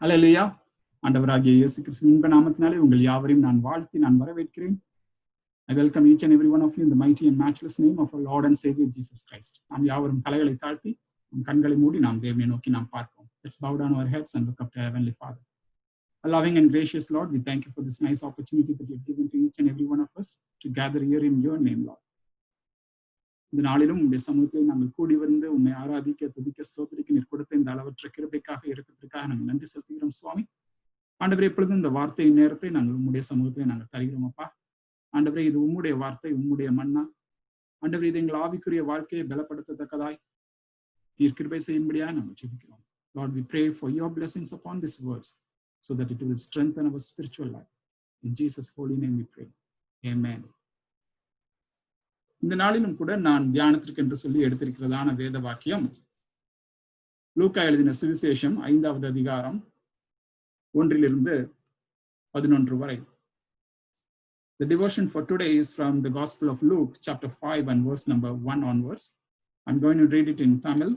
அல்லேலூயா. ஆண்டவராகிய இயேசு கிறிஸ்துவின் இன்ப நாமத்தினாலே உங்கள் யாவரையும் நான் வாழ்த்தி நான் வரவேற்கிறேன். I welcome each and every one of you in the mighty and matchless name of our Lord and Savior Jesus Christ. நாம் யாவரும் தலைகளை தாழ்த்தி நம் கண்களை மூடி நாம் தேவனை நோக்கி நாம் பார்ப்போம். Let's bow down our heads and look up to Heavenly Father. A loving and gracious Lord, we thank you for this nice opportunity that you've given to each and every one of us to gather here in your name, Lord. இந்த நாளிலும் உங்களுடைய சமூகத்தில் நாங்கள் கூடி வந்து உண்மை ஆராதிக்க துதிக்க ஸ்தோத்திரிக்க நீர் கொடுத்த இந்த அளவற்ற கிருபைக்காக இருக்கிறதுக்காக நாங்கள் நன்றி செலுத்துகிறோம் சுவாமி. ஆண்டவரே, எப்பொழுதும் இந்த வார்த்தை நேரத்தை நாங்கள் உம்முடைய சமூகத்திலே நாங்கள் தருகிறோம் அப்பா. ஆண்டவரே, இது உம்முடைய வார்த்தை, உம்முடைய மன்னா. ஆண்டவரே, இது எங்கள் ஆவிக்குரிய வாழ்க்கையை பலப்படுத்தத்தக்கதாய் நீர் கிருபை செய்யும்படியாக நாங்கள் ஜெபிக்கிறோம். Lord, we pray for your blessings upon these words so that it will strengthen our spiritual life. In Jesus' holy name we pray. Amen. இந்த நாளிலும் கூட நான் தியானத்திற்கு என்று சொல்லி எடுத்திருக்கிறதான வேத வாக்கியம் லூக்கா எழுதின சுவிசேஷம் 5வது அதிகாரம் 1-11 வரை. The devotion for today is from the Gospel of Luke, chapter 5 and verse number 1 onwards. I'm going to read it in Tamil.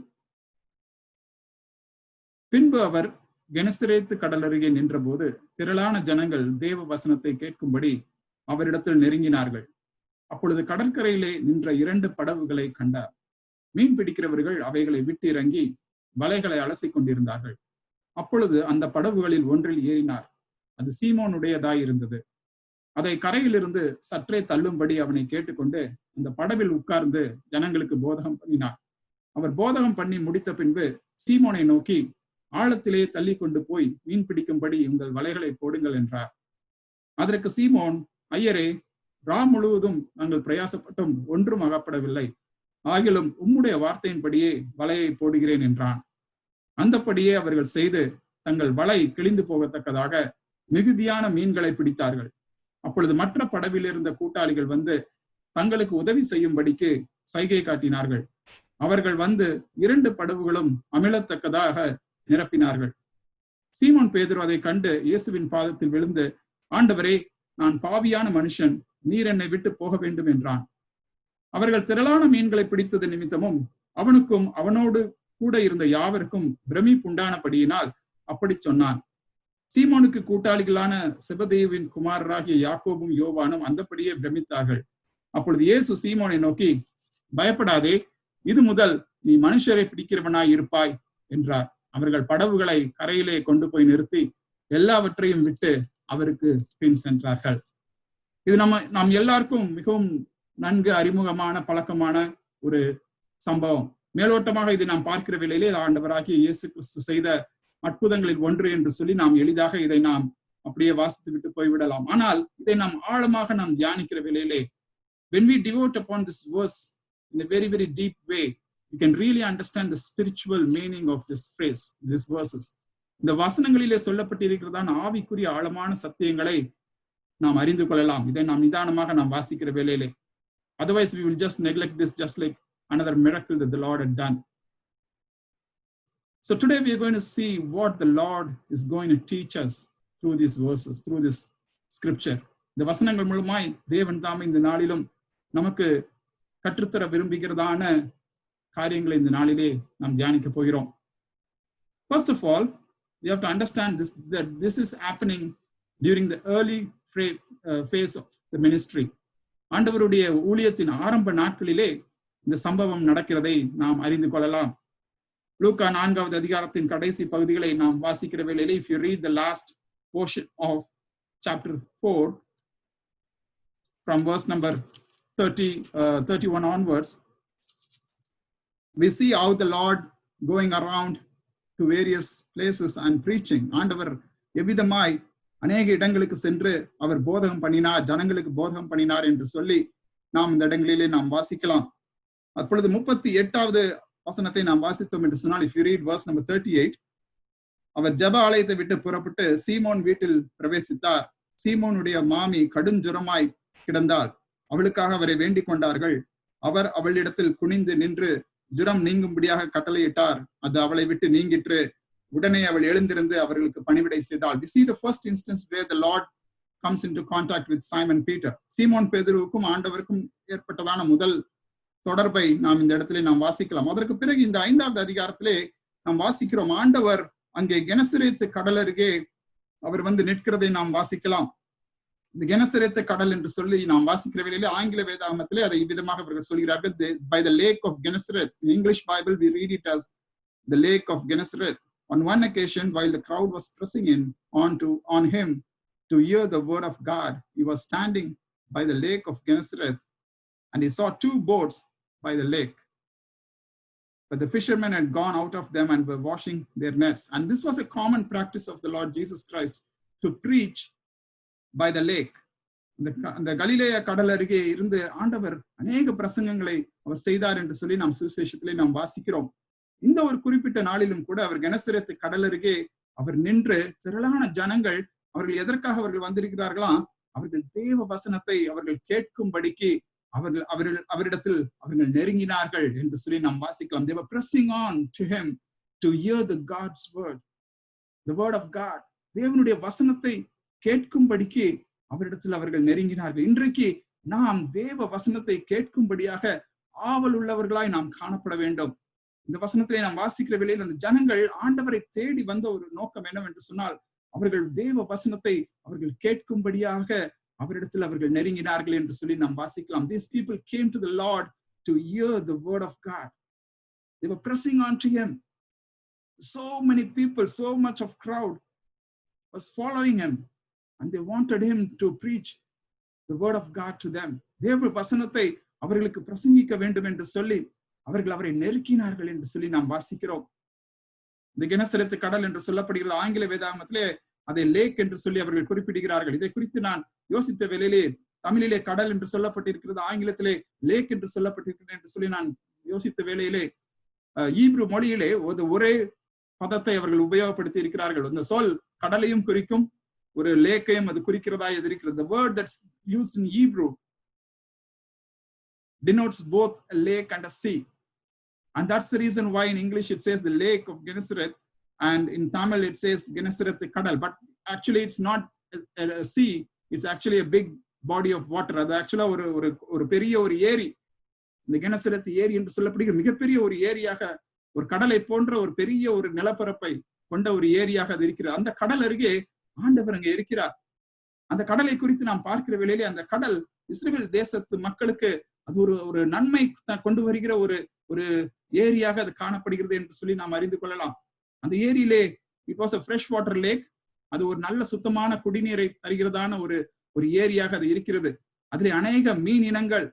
பின்பு அவர் கெனசரேத்து கடலருகே நின்றபோது திரளான ஜனங்கள் தேவ வசனத்தை கேட்கும்படி அவரிடத்தில் நெருங்கினார்கள். அப்பொழுது கடற்கரையிலே நின்ற 2 படகுகளை கண்டார். மீன் பிடிக்கிறவர்கள் அவைகளை விட்டு இறங்கி வலைகளை அலசிக் கொண்டிருந்தார்கள். அப்பொழுது அந்த படகுகளில் ஒன்றில் ஏறினார். அது சீமோனுடையதாய் இருந்தது. அதை கரையிலிருந்து சற்றே தள்ளும்படி அவனை கேட்டுக்கொண்டு அந்த படவில் உட்கார்ந்து ஜனங்களுக்கு போதகம் பண்ணினார். அவர் போதகம் பண்ணி முடித்த பின்பு சீமோனை நோக்கி, ஆழத்திலே தள்ளி கொண்டு போய் மீன் பிடிக்கும்படி உங்கள் வலைகளை போடுங்கள் என்றார். அதற்கு சீமோன், ஐயரே, ரா முழுவதும் நாங்கள் பிரயாசப்பட்டும் ஒன்றும் அகப்படவில்லை. ஆகிலும் உம்முடைய வார்த்தையின்படியே வலையை போடுகிறேன் என்றான். அந்தபடியே அவர்கள் செய்து தங்கள் வலை கிழிந்து போகத்தக்கதாக மிகுதியான மீன்களை பிடித்தார்கள். அப்பொழுது மற்ற படவில் இருந்த கூட்டாளிகள் வந்து தங்களுக்கு உதவி செய்யும்படிக்கு சைகை காட்டினார்கள். அவர்கள் வந்து 2 படகுகளும் அமிழத்தக்கதாக நிரப்பினார்கள். சீமோன் பேதுரு அதை கண்டு இயேசுவின் பாதத்தில் விழுந்து, ஆண்டவரே, நான் பாவியான மனுஷன், நீர் என்னை விட்டு போக வேண்டும் என்றான். அவர்கள் திரளான மீன்களை பிடித்தது நிமித்தமும் அவனுக்கும் அவனோடு கூட இருந்த யாவருக்கும் பிரமிப்புண்டானபடியினால் அப்படி சொன்னான். சீமோனுக்கு கூட்டாளிகளான செபதேயுவின் குமாரராகிய யாக்கோபும் யோவானும் அந்தபடியே பிரமித்தார்கள். அப்பொழுது இயேசு சீமோனை நோக்கி, பயப்படாதே, இது முதல் நீ மனுஷரை பிடிக்கிறவனாய் இருப்பாய் என்றார். அவர்கள் படகுகளை கரையிலே கொண்டு போய் நிறுத்தி எல்லாவற்றையும் விட்டு அவருக்கு பின் சென்றார்கள். இது நாம் எல்லாருக்கும் மிகவும் நன்கு அறிமுகமான பழக்கமான ஒரு சம்பவம். மேலோட்டமாக இதை நாம் பார்க்கிற வேளையிலே ஆண்டவராகிய இயேசு கிறிஸ்து செய்த அற்புதங்களில் ஒன்று என்று சொல்லி நாம் எளிதாக இதை நாம் அப்படியே வாசித்து விட்டு போய்விடலாம். ஆனால் இதை நாம் ஆழமாக நாம் தியானிக்கிற வேளையிலே, when we devote upon this verse in a very very deep way, you can really understand the spiritual meaning of this phrase, these verses. இந்த வசனங்களிலே சொல்லப்பட்டிருக்கிறதான ஆவிக்குரிய ஆழமான சத்தியங்களை நாம் அறிந்து கொள்ளலாம். இதை நாம் நிதானமாக நாம் வாசிக்கிற வேளையிலே. Otherwise we will just neglect this just like another miracle that the Lord had done. So today we are going to see what the Lord is going to teach us through these verses, through this scripture. இந்த வசனங்கள் மூலமாய் தேவன் தாமே இந்த நாளிலும் நமக்கு கற்றுத்தர விரும்புகிறதான காரியங்களை இந்த நாளிலே நாம் தியானிக்க போகிறோம். First of all, we have to understand this, that this is happening during the early phase of the ministry. ஆண்டவருடைய ஊழியத்தின் ஆரம்ப நாட்களிலே இந்த சம்பவம் நடக்கிறதை நாம் அறிந்து கொள்ளலாம். லூக்கா 4வது அதிகாரத்தின் கடைசி பகுதிகளை நாம் வாசிக்கிற வேளையிலே, if you read the last portion of chapter 4 from verse number 31 onwards, we see how the Lord going around to various places and preaching. ஆண்டவர் எவ்விதமாய் அநேக இடங்களுக்கு சென்று அவர் போதகம் பண்ணினார், ஜனங்களுக்கு போதகம் பண்ணினார் என்று சொல்லி நாம் இந்த இடங்களிலே நாம் வாசிக்கலாம். அப்பொழுது 38வது வசனத்தை நாம் வாசித்தோம் என்று சொன்னால், if you read verse number 38, அவர் ஜெப ஆலயத்தை விட்டு புறப்பட்டு சீமோன் வீட்டில் பிரவேசித்தார். சீமோனுடைய மாமி கடுஞ்சுரமாய் கிடந்தாள். அவளுக்காக அவரை வேண்டிக் கொண்டார்கள். அவர் அவளிடத்தில் குனிந்து நின்று ஜுரம் நீங்கும்படியாக கட்டளையிட்டார். அது அவளை விட்டு நீங்கிற்று. உடனே அவள் எழுந்திருந்து அவர்களுக்கு பணிவிடை செய்தாள். We see the first instance where the Lord comes into contact with Simon Peter. சீமோன் பேதுருவுக்கும் ஆண்டவருக்கும் ஏற்பட்டதான முதல் தொடர்பை நாம் இந்த இடத்திலே நாம் வாசிக்கலாம். அதற்கு பிறகு இந்த 5வது அதிகாரத்திலே நாம் வாசிக்கிறோம், ஆண்டவர் அங்கே கெனசரேத்து கடல் அருகே அவர் வந்து நிற்கிறதை நாம் வாசிக்கலாம். இந்த கெனசரேத்து கடல் என்று சொல்லி நாம் வாசிக்கிற வேளையிலே ஆங்கில வேதாகமத்திலே அதை இவ்விதமாக அவர்கள் சொல்கிறார்கள், by the lake of Gennesareth. In English Bible we read it as the lake of Gennesareth. On one occasion, while the crowd was pressing in on him to hear the word of God, he was standing by the lake of Gennesareth, and he saw two boats by the lake. But the fishermen had gone out of them and were washing their nets. And this was a common practice of the Lord Jesus Christ, to preach by the lake. அந்த கலிலேய கடல் அருகே இருந்து ஆண்டவர் அநேக பிரசங்கங்களை அவர் செய்தார் என்று சொல்லி நாம் சுவிசேஷத்திலே நாம் வாசிக்கிறோம். இந்த ஒரு குறிப்பிட்ட நாளிலும் கூட அவர் கெனசரேத்து கடல் அருகே அவர் நின்று திரளான ஜனங்கள் அவர்கள் எதற்காக அவர்கள் வந்திருக்கிறார்களாம், அவர்கள் தேவ வசனத்தை அவர்கள் கேட்கும்படிக்கு அவரிடத்தில் அவர்கள் நெருங்கினார்கள் என்று சொல்லி நாம் வாசிக்கலாம். They were pressing on to him to hear the God's word, the word of God. தேவனுடைய வசனத்தை கேட்கும்படிக்கு அவரிடத்தில் அவர்கள் நெருங்கினார்கள். இன்றைக்கு நாம் தேவ வசனத்தை கேட்கும்படியாக ஆவல் உள்ளவர்களாய் நாம் காணப்பட வேண்டும். இந்த வசனத்திலே நாம் வாசிக்கிற வேளையில் அந்த ஜனங்கள் ஆண்டவரை தேடி வந்த ஒரு நோக்கம் என்னவென்று சொன்னால், அவர்கள் தேவ வசனத்தை அவர்கள் கேட்கும்படியாக அவரிடத்தில் அவர்கள் நெருங்கினார்கள் என்று சொல்லி நாம் வாசிக்கலாம். These people came to the Lord to hear the word of God. They were pressing on to him. So many people, so much of crowd was following him, and they wanted him to preach the word of God to them. தேவ வசனத்தை அவர்களுக்கு பிரசங்கிக்க வேண்டும் என்று சொல்லி அவர்கள் அவரை நெருக்கினார்கள் என்று சொல்லி நாம் வாசிக்கிறோம். இந்த கெனசரேத்து கடல் என்று சொல்லப்படுகிறது. ஆங்கில வேதாகமத்திலே அதை லேக் என்று சொல்லி அவர்கள் குறிப்பிடுகிறார்கள். இதை குறித்து நான் யோசித்த வேளையிலே தமிழிலே கடல் என்று சொல்லப்பட்டிருக்கிறது, ஆங்கிலத்திலே லேக் என்று சொல்லப்பட்டிருக்கிறது என்று சொல்லி நான் யோசித்த வேளையிலே ஈப்ரு மொழியிலே ஒரே பதத்தை அவர்கள் உபயோகப்படுத்தி இருக்கிறார்கள். இந்த சொல் கடலையும் குறிக்கும், ஒரு லேக்கையும் அது குறிக்கிறதா இருக்கிறது. The word that's used in Hebrew denotes both a lake and a sea, and that's the reason why in English it says the lake of Gennesareth, and in Tamil it says Gennesareth கடல். But actually it's not a sea, it's actually a big body of water. அது ஆக்சுவலா ஒரு பெரிய ஒரு ஏரி. இந்த Gennesaret ஏரி என்று சொல்லப்படுகிற மிகப்பெரிய ஒரு ஏரியாக, ஒரு கடலை போன்ற ஒரு பெரிய ஒரு நிலப்பரப்பை கொண்ட ஒரு ஏரியாக அது இருக்கிறது. அந்த கடல் அருகே ஆண்டவர் அங்கே இருக்கிறார். அந்த கடலை குறித்து நாம் பார்க்கிற வேளையிலே அந்த கடல் இஸ்ரவேல் தேசத்து மக்களுக்கு அது ஒரு நன்மை கொண்டு வருகிற ஒரு ஏரியாக அது காணப்படுகிறது என்று சொல்லி நாம் அறிந்து கொள்ளலாம். அந்த ஏரியிலே it was a fresh water lake. அது ஒரு நல்ல சுத்தமான குடிநீரை தருகிறதான ஒரு ஏரியாக அது இருக்கிறது. அதிலே அநேக மீன் இனங்கள்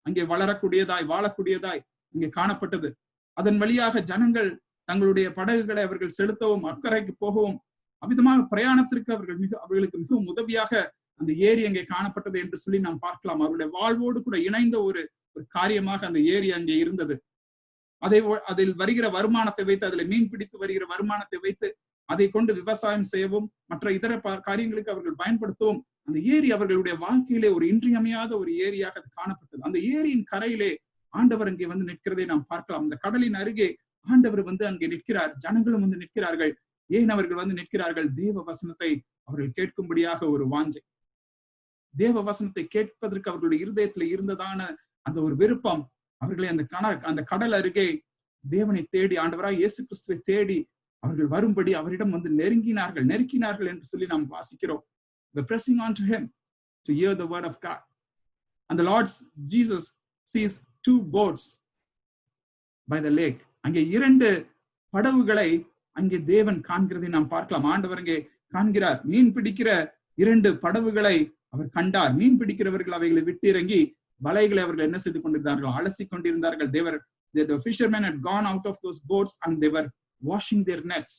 அங்கே வாழக்கூடியதாய் இங்கே காணப்பட்டது. அதன் வழியாக ஜனங்கள் தங்களுடைய படகுகளை அவர்கள் செலுத்தவும் அக்கறைக்கு போகவும் அவ்விதமாக பிரயாணத்திற்கு அவர்களுக்கு மிகவும் உதவியாக அந்த ஏரி அங்கே காணப்பட்டது என்று சொல்லி நாம் பார்க்கலாம். அவருடைய வாழ்வோடு கூட இணைந்த ஒரு காரியமாக அந்த ஏரி அங்கே இருந்தது. அதில் வருகிற வருமானத்தை வைத்து, அதில் மீன் பிடித்து வருகிற வருமானத்தை வைத்து அதை கொண்டு விவசாயம் செய்யவும் மற்ற இதர காரியங்களுக்கு அவர்கள் பயன்படுத்தவும் அந்த ஏரி அவர்களுடைய வாழ்க்கையிலே ஒரு இன்றியமையாத ஒரு ஏரியாக அது காணப்பட்டது. அந்த ஏரியின் கரையிலே ஆண்டவர் அங்கே வந்து நிற்கிறதை நாம் பார்க்கலாம். அந்த கடலின் அருகே ஆண்டவர் வந்து அங்கே நிற்கிறார், ஜனங்களும் வந்து நிற்கிறார்கள். ஏன் அவர்கள் வந்து நிற்கிறார்கள்? தேவ வசனத்தை அவர்கள் கேட்கும்படியாக ஒரு வாஞ்சை, தேவ வசனத்தை கேட்பதற்கு அவர்களுடைய இருதயத்துல இருந்ததான அந்த ஒரு விருப்பம் அவர்களை அந்த கடல் அருகே தேவனை தேடி, ஆண்டவராய் இயேசு கிறிஸ்துவை தேடி அவர்கள் வரும்படி அவரிடம் வந்து நெருக்கினார்கள் என்று சொல்லி நாம் வாசிக்கிறோம். We're pressing on to him to hear the word of God. And the Lord Jesus sees two boats by the lake. அங்கே 2 படகுகளை அங்கே தேவன் காண்கிறதை நாம் பார்க்கலாம். ஆண்டவர் அங்கே காண்கிறார். மீன் பிடிக்கிற 2 படகுகளை அவர் கண்டார். மீன் பிடிக்கிறவர்கள் அவைகளை விட்டு இறங்கி வலைகளை அவர்கள் என்ன செய்து கொண்டிருந்தார்கள்? அலசி கொண்டிருந்தார்கள். The fishermen had gone out of those boats and they were washing their nets.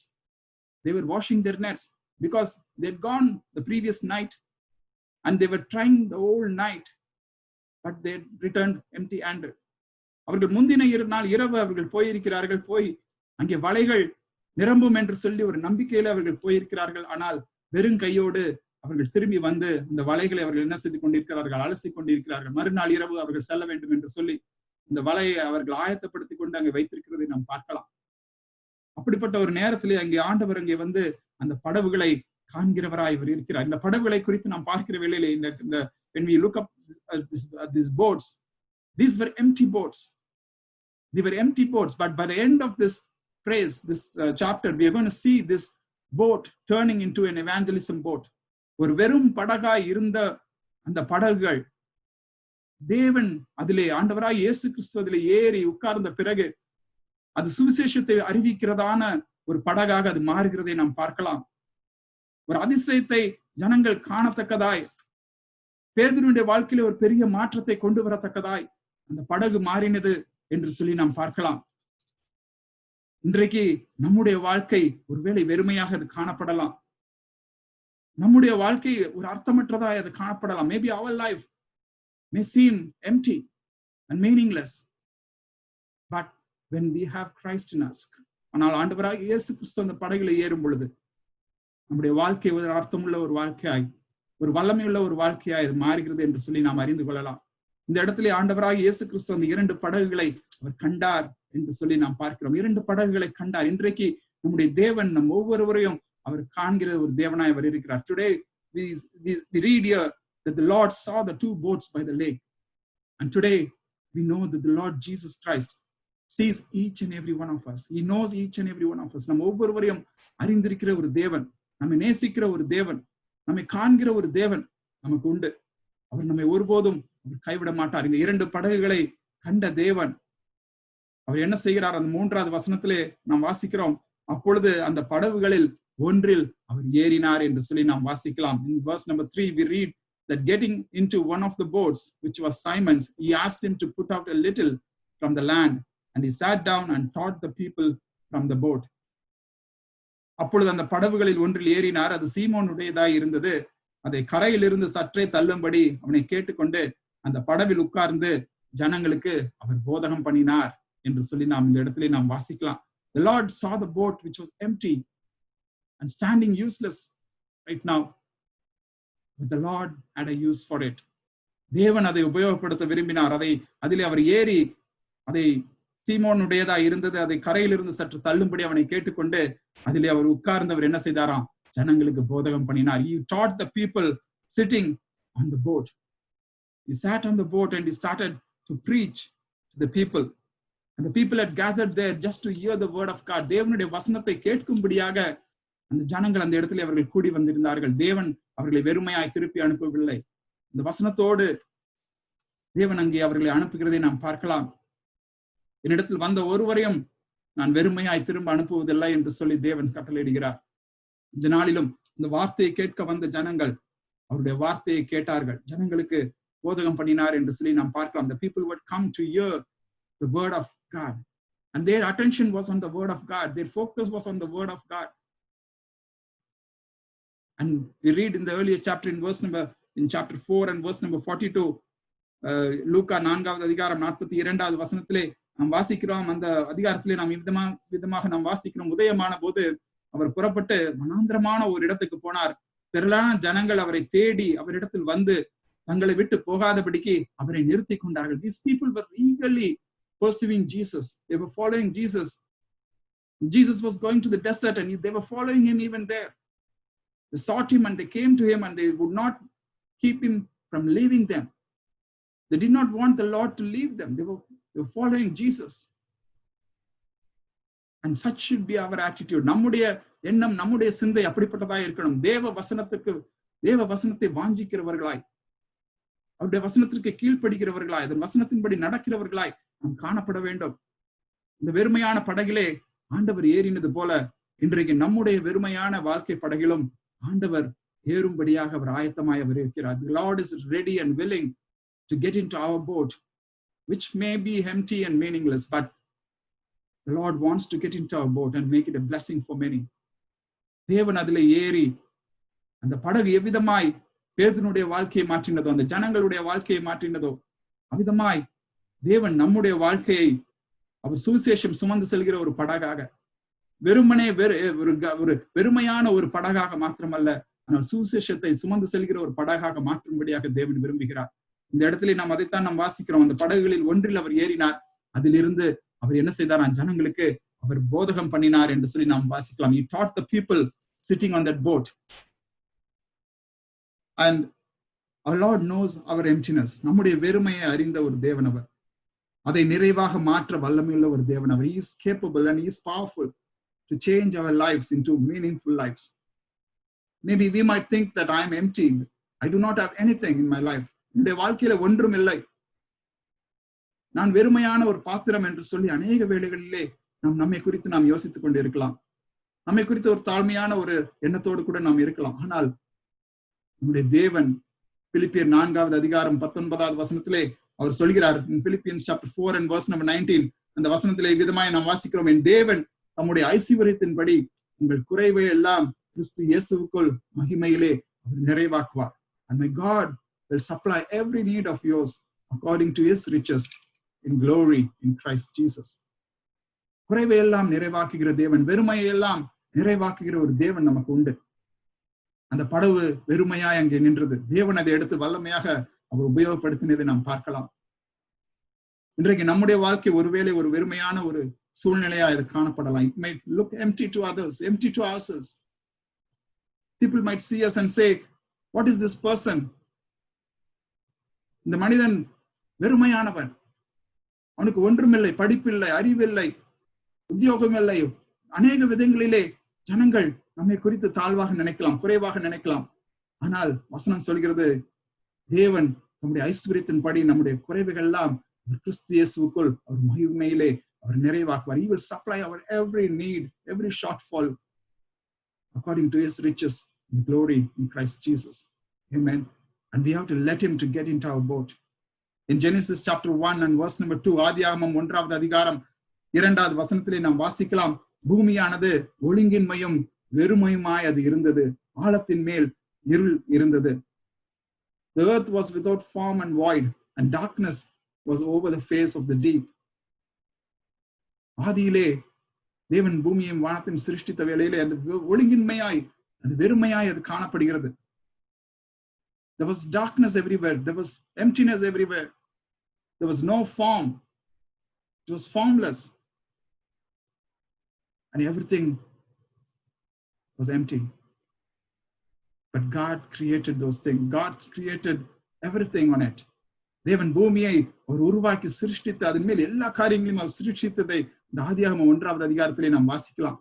They were washing their nets because they had gone the previous night and they were trying the whole night, but they returned empty-handed. அவர்கள் முந்தின நாள் இரவு அவர்கள் போயிருக்கிறார்கள். போய் அங்கே வலைகள் நிரம்பும் என்று சொல்லி ஒரு நம்பிக்கையில அவர்கள் போயிருக்கிறார்கள். ஆனால் வெறும் கையோடு அவர்கள் திரும்பி வந்து இந்த வலைகளை அவர்கள் என்ன செய்து கொண்டிருக்கிறார்கள்? அலசி கொண்டிருக்கிறார்கள். மறுநாள் இரவு அவர்கள் செல்ல வேண்டும் என்று சொல்லி இந்த வலையை அவர்கள் ஆயத்தப்படுத்தி கொண்டு அங்கே வைத்திருக்கிறதை நாம் பார்க்கலாம். அப்படிப்பட்ட ஒரு நேரத்திலே அங்கே ஆண்டவர் அங்கே வந்து அந்த படகுகளை காண்கிறவராய் இவர் இருக்கிறார். இந்த படகுகளை குறித்து நாம் பார்க்கிற வேளையிலே இந்த when we look up these boats, these were empty boats. They were empty boats, but by the end of this phrase, this chapter, we are going to see this boat turning into an evangelism boat. ஒரு வெறும் படகாய் இருந்த அந்த படகுகள் தேவன் அதிலே ஆண்டவராய் இயேசு கிறிஸ்து அதிலே ஏறி உட்கார்ந்த பிறகு அது சுவிசேஷத்தை அறிவிக்கிறதான ஒரு படகாக அது மாறுகிறதை நாம் பார்க்கலாம். ஒரு அதிசயத்தை ஜனங்கள் காணத்தக்கதாய், பேதுருவினுடைய வாழ்க்கையில ஒரு பெரிய மாற்றத்தை கொண்டு வரத்தக்கதாய் அந்த படகு மாறினது என்று சொல்லி நாம் பார்க்கலாம். இன்றைக்கு நம்முடைய வாழ்க்கை ஒருவேளை வெறுமையாக அது காணப்படலாம். நம்முடைய வாழ்க்கை ஒரு அர்த்தமற்றதாய் அது காணப்படலாம். Maybe our life may seem empty and meaningless, but when we have Christ in us, ஆனால் ஆண்டவராக இயேசு கிறிஸ்து அந்த படகுல ஏறும் பொழுது நம்முடைய வாழ்க்கை ஒரு அர்த்தமுள்ள ஒரு வாழ்க்கையாய், ஒரு வல்லமையுள்ள ஒரு வாழ்க்கையாய் அது மாறுகிறது என்று சொல்லி நாம் அறிந்து கொள்ளலாம். இந்த இடத்துல ஆண்டவராக இயேசு கிறிஸ்து அந்த 2 படகுகளை அவர் கண்டார் என்று சொல்லி நாம் பார்க்கிறோம். 2 படகுகளை கண்டார். இன்றைக்கு நம்முடைய தேவன் நம் ஒவ்வொருவரையும் அவர் காண்கிற ஒரு தேவனாய் அவர் இருக்கிறார். Today we read here that the Lord saw the 2 boats by the lake, and today we know that the Lord Jesus Christ sees each and every one of us. He knows each and every one of us. நம்ம ஒவ்வொருவரையும் அறிந்திருக்கிற ஒரு தேவன், நம்மை நேசிக்கிற ஒரு தேவன், நம்மை காண்கிற ஒரு தேவன் நமக்கு உண்டு. அவர் நம்மை ஒருபோதும் கைவிட மாட்டார். இந்த 2 படகுகளை கண்ட தேவன் அவர் என்ன செய்கிறார்? அந்த 3வது வசனத்திலே நாம் வாசிக்கிறோம், அப்பொழுது அந்த படகுகளில் ஒன்றில் அவர் ஏறினார் என்று சொல்லி நாம் வாசிக்கலாம். In verse number 3 we read that getting into one of the boats, which was Simon's, he asked him to put out a little from the land, and he sat down and taught the people from the boat. அப்பொழுது அந்த படகுகளில் ஒன்றில் ஏறினார். அது சீமோனுடையதாய் இருந்தது. அதை கரையிலிருந்து சற்றே தள்ளும்படி அவனை கேட்டுக்கொண்டு அந்த படவில் உட்கார்ந்து ஜனங்களுக்கு அவர் போதகம் பண்ணினார் என்று சொல்லி நாம் இந்த இடத்துல நாம் வாசிக்கலாம். The Lord saw the boat which was empty and standing useless right now, but the Lord had a use for it. தேவன் அதை உபயோகப்படுத்த விரும்பினார். அதிலே அவர் ஏறி, அதை சீமோனுடையதா இருந்தது, அதை கரையிலிருந்து சற்று தள்ளும்படி அவனை கேட்டுக்கொண்டு அதிலே அவர் உட்கார்ந்தவர் என்ன செய்தாராம்? ஜனங்களுக்கு போதகம் பண்ணினார். He taught the people sitting on the boat. He sat on the boat and he started to preach to the people. And the people had gathered there just to hear the word of God. தேவனுடைய வசனத்தை கேட்கும்படியாக அந்த ஜனங்கள் அந்த இடத்துல அவர்கள் கூடி வந்திருந்தார்கள். தேவன் அவர்களை வெறுமையாய் திருப்பி அனுப்பவில்லை. இந்த வசனத்தோடு தேவன் அங்கே அவர்களை அனுப்புகிறதை நாம் பார்க்கலாம். என்னிடத்தில் வந்த ஒருவரையும் நான் வெறுமையாய் திரும்ப அனுப்புவதில்லை என்று சொல்லி தேவன் கட்டளையிடுகிறார். இந்த நாளிலும் இந்த வார்த்தையை கேட்க வந்த ஜனங்கள் அவருடைய வார்த்தையை கேட்டார்கள், ஜனங்களுக்கு போதகம் பண்ணினார் என்று சொல்லி நாம் பார்க்கலாம். The people would come to hear the word of God, and their attention was on the word of God. Their focus was on the word of God. And we read in the earlier chapter in chapter 4 and verse number 42, லூக்கா 4வது அதிகாரம் 42வது வசனத்திலே நாம் வாசிக்கிறோம். அந்த அதிகாரத்திலே நாம் விதமாக நாம் வாசிக்கிறோம். உதயமான போது அவர் புறப்பட்டு வனாந்திரமான ஒரு இடத்துக்கு போனார். திரளான ஜனங்கள் அவரை தேடி அவரிடத்தில் வந்து தங்களை விட்டு போகாதபடிக்கு அவரை நிறுத்தி கொண்டார்கள். These people were eagerly pursuing Jesus. They were following Jesus. Jesus was going to the desert and they were following him even there. They sought him and they came to him and they would not keep him from leaving them. They did not want the Lord to leave them. They were following Jesus. And such should be our attitude. நம்முடைய எண்ணம், நம்முடைய சிந்தை அப்படிப்பட்டதாய் இருக்கணும். தேவ வசனத்தை வாஞ்சிக்கிறவர்களாய், அவருடைய வசனத்திற்கு கீழ்ப்படுகிறவர்களாய், அதன் வசனத்தின்படி நடக்கிறவர்களாய் நாம் காணப்பட வேண்டும். இந்த வெறுமையான படகிலே ஆண்டவர் ஏறினது போல இன்றைக்கு நம்முடைய வெறுமையான வாழ்க்கை படகிலும் ஆண்டவர் ஏறும்படியாக அவர் ஆயத்தமாய் அவர் இருக்கிறார். The Lord is ready and willing to get into our boat, which may be empty and meaningless, but the Lord wants to get into our boat and make it a blessing for many. தேவன் அதிலே ஏறி அந்த படகு எவ்விதமாய் பேதுருடைய வாழ்க்கையை மாற்றினதோ, அந்த ஜனங்களுடைய வாழ்க்கையை மாற்றினதோ, அவ்விதமாய் தேவன் நம்முடைய வாழ்க்கையை அவர் சுவிசேஷம் சுமந்து செல்கிற ஒரு படகாக, வெறுமனே ஒரு வெறுமையான ஒரு படகாக மாத்திரமல்ல, ஆனால் சுவிசேஷத்தை சுமந்து செல்கிற ஒரு படகாக மாற்றும்படியாக தேவன் விரும்புகிறார். இந்த இடத்துல நாம் அதைத்தான் நாம் வாசிக்கிறோம். அந்த படகுகளில் ஒன்றில் அவர் ஏறினார். அதிலிருந்து அவர் என்ன செய்தார்? ஜனங்களுக்கு அவர் போதகம் பண்ணினார் என்று சொல்லி நாம் வாசிக்கலாம். He taught the people sitting on that boat. And our Lord knows our emptiness. நம்முடைய வெறுமையை அறிந்த ஒரு தேவன் அவர். அதை நிறைவாக மாற்ற வல்லமையுள்ள ஒரு தேவன் அவர். He is capable and he is powerful. to change our lives into meaningful lives. Maybe we might think that I am empty. I do not have anything in my life. என்னுடைய வாழ்க்கையில ஒன்றும் இல்லை, நான் வெறுமையான ஒரு பாத்திரம் என்று சொல்லி அநேக வேளைகளிலே நம்மை குறித்து நாம் யோசித்துக் கொண்டு இருக்கலாம். நம்மை குறித்த ஒரு தாழ்மையான ஒரு எண்ணத்தோடு கூட நாம் இருக்கலாம். ஆனால் நம்முடைய தேவன் பிலிப்பியர் 4வது அதிகாரம் 19வது வசனத்திலே அவர் சொல்கிறார், Philippians chapter 4 and verse number 19, அந்த வசனத்திலே விதமாய் நாம் வாசிக்கிறோம், என் தேவன் தம்முடைய ஐசுவரியத்தின்படி உங்கள் குறைவை எல்லாம் கிறிஸ்து இயேசுவுக்குள் மகிமையிலே அவர் நிறைவாக்குவார். And my God will supply every need of yours according to his riches in glory in Christ Jesus. குறைவை எல்லாம் நிறைவாக்குகிற தேவன், வெறுமையை எல்லாம் நிறைவாக்குகிற ஒரு தேவன் நமக்கு உண்டு. அந்த படவு வெறுமையாய் அங்கே நின்றது. தேவன் அதை எடுத்து வல்லமையாக அவர் உபயோகப்படுத்தினதை நாம் பார்க்கலாம். இன்றைக்கு நம்முடைய வாழ்க்கை ஒருவேளை ஒரு வெறுமையான ஒரு சூழ்நிலையா இது காணப்படலாம். It might look empty to others, empty to ourselves. People might see us and say, what is this person? இந்த மனிதன் வெறுமையானவன், அவனுக்கு ஒன்றுமில்லை, படிப்பில்லை, அறிவில்லை, உத்தியோகம் இல்லை. அநேக விதங்களிலே ஜனங்கள் நம்மை குறித்து தாழ்வாக நினைக்கலாம், குறைவாக நினைக்கலாம். ஆனால் வசனம் சொல்கிறது, தேவன் நம்முடைய ஐஸ்வரியத்தின்படி நம்முடைய குறைவுகள் எல்லாம் கிறிஸ்து இயேசுவுக்குள் அவர் மகிமையிலே அவர் நிறைவாக்குவார். He will supply our every need, every shortfall according to his riches in glory in Christ Jesus. Amen. And we have to let him to get into our boat. In Genesis chapter 1 and verse number 2, ஆதியாகமம் 1வது அதிகாரம் 2வது வசனத்திலே நாம் வாசிக்கலாம், பூமியானது ஒழுங்கின்மையும் வெறுமையுமாய் அது இருந்தது, ஆழத்தின் மேல் இருள் இருந்தது. The earth was without form and void, and darkness was over the face of the deep. ஆதியிலே தேவன் பூமியையும் வானத்தையும் சிருஷ்டித்த வேளையிலே அந்த ஒழுங்கின்மையாய், அது வெறுமையாய் அது காணப்படுகிறது. There was darkness everywhere. There was emptiness everywhere. There was no form. It was formless. And everything was empty. But God created those things. God created everything on it. தேவன் பூமியை ஒரு உருவாக்கி சிருஷ்டித்து அதன் மேல் எல்லா காரியங்களையும் அவர் சிருஷ்டித்ததை இந்த ஆதியாகமம் 1வது அதிகாரத்திலே நாம் வாசிக்கலாம்.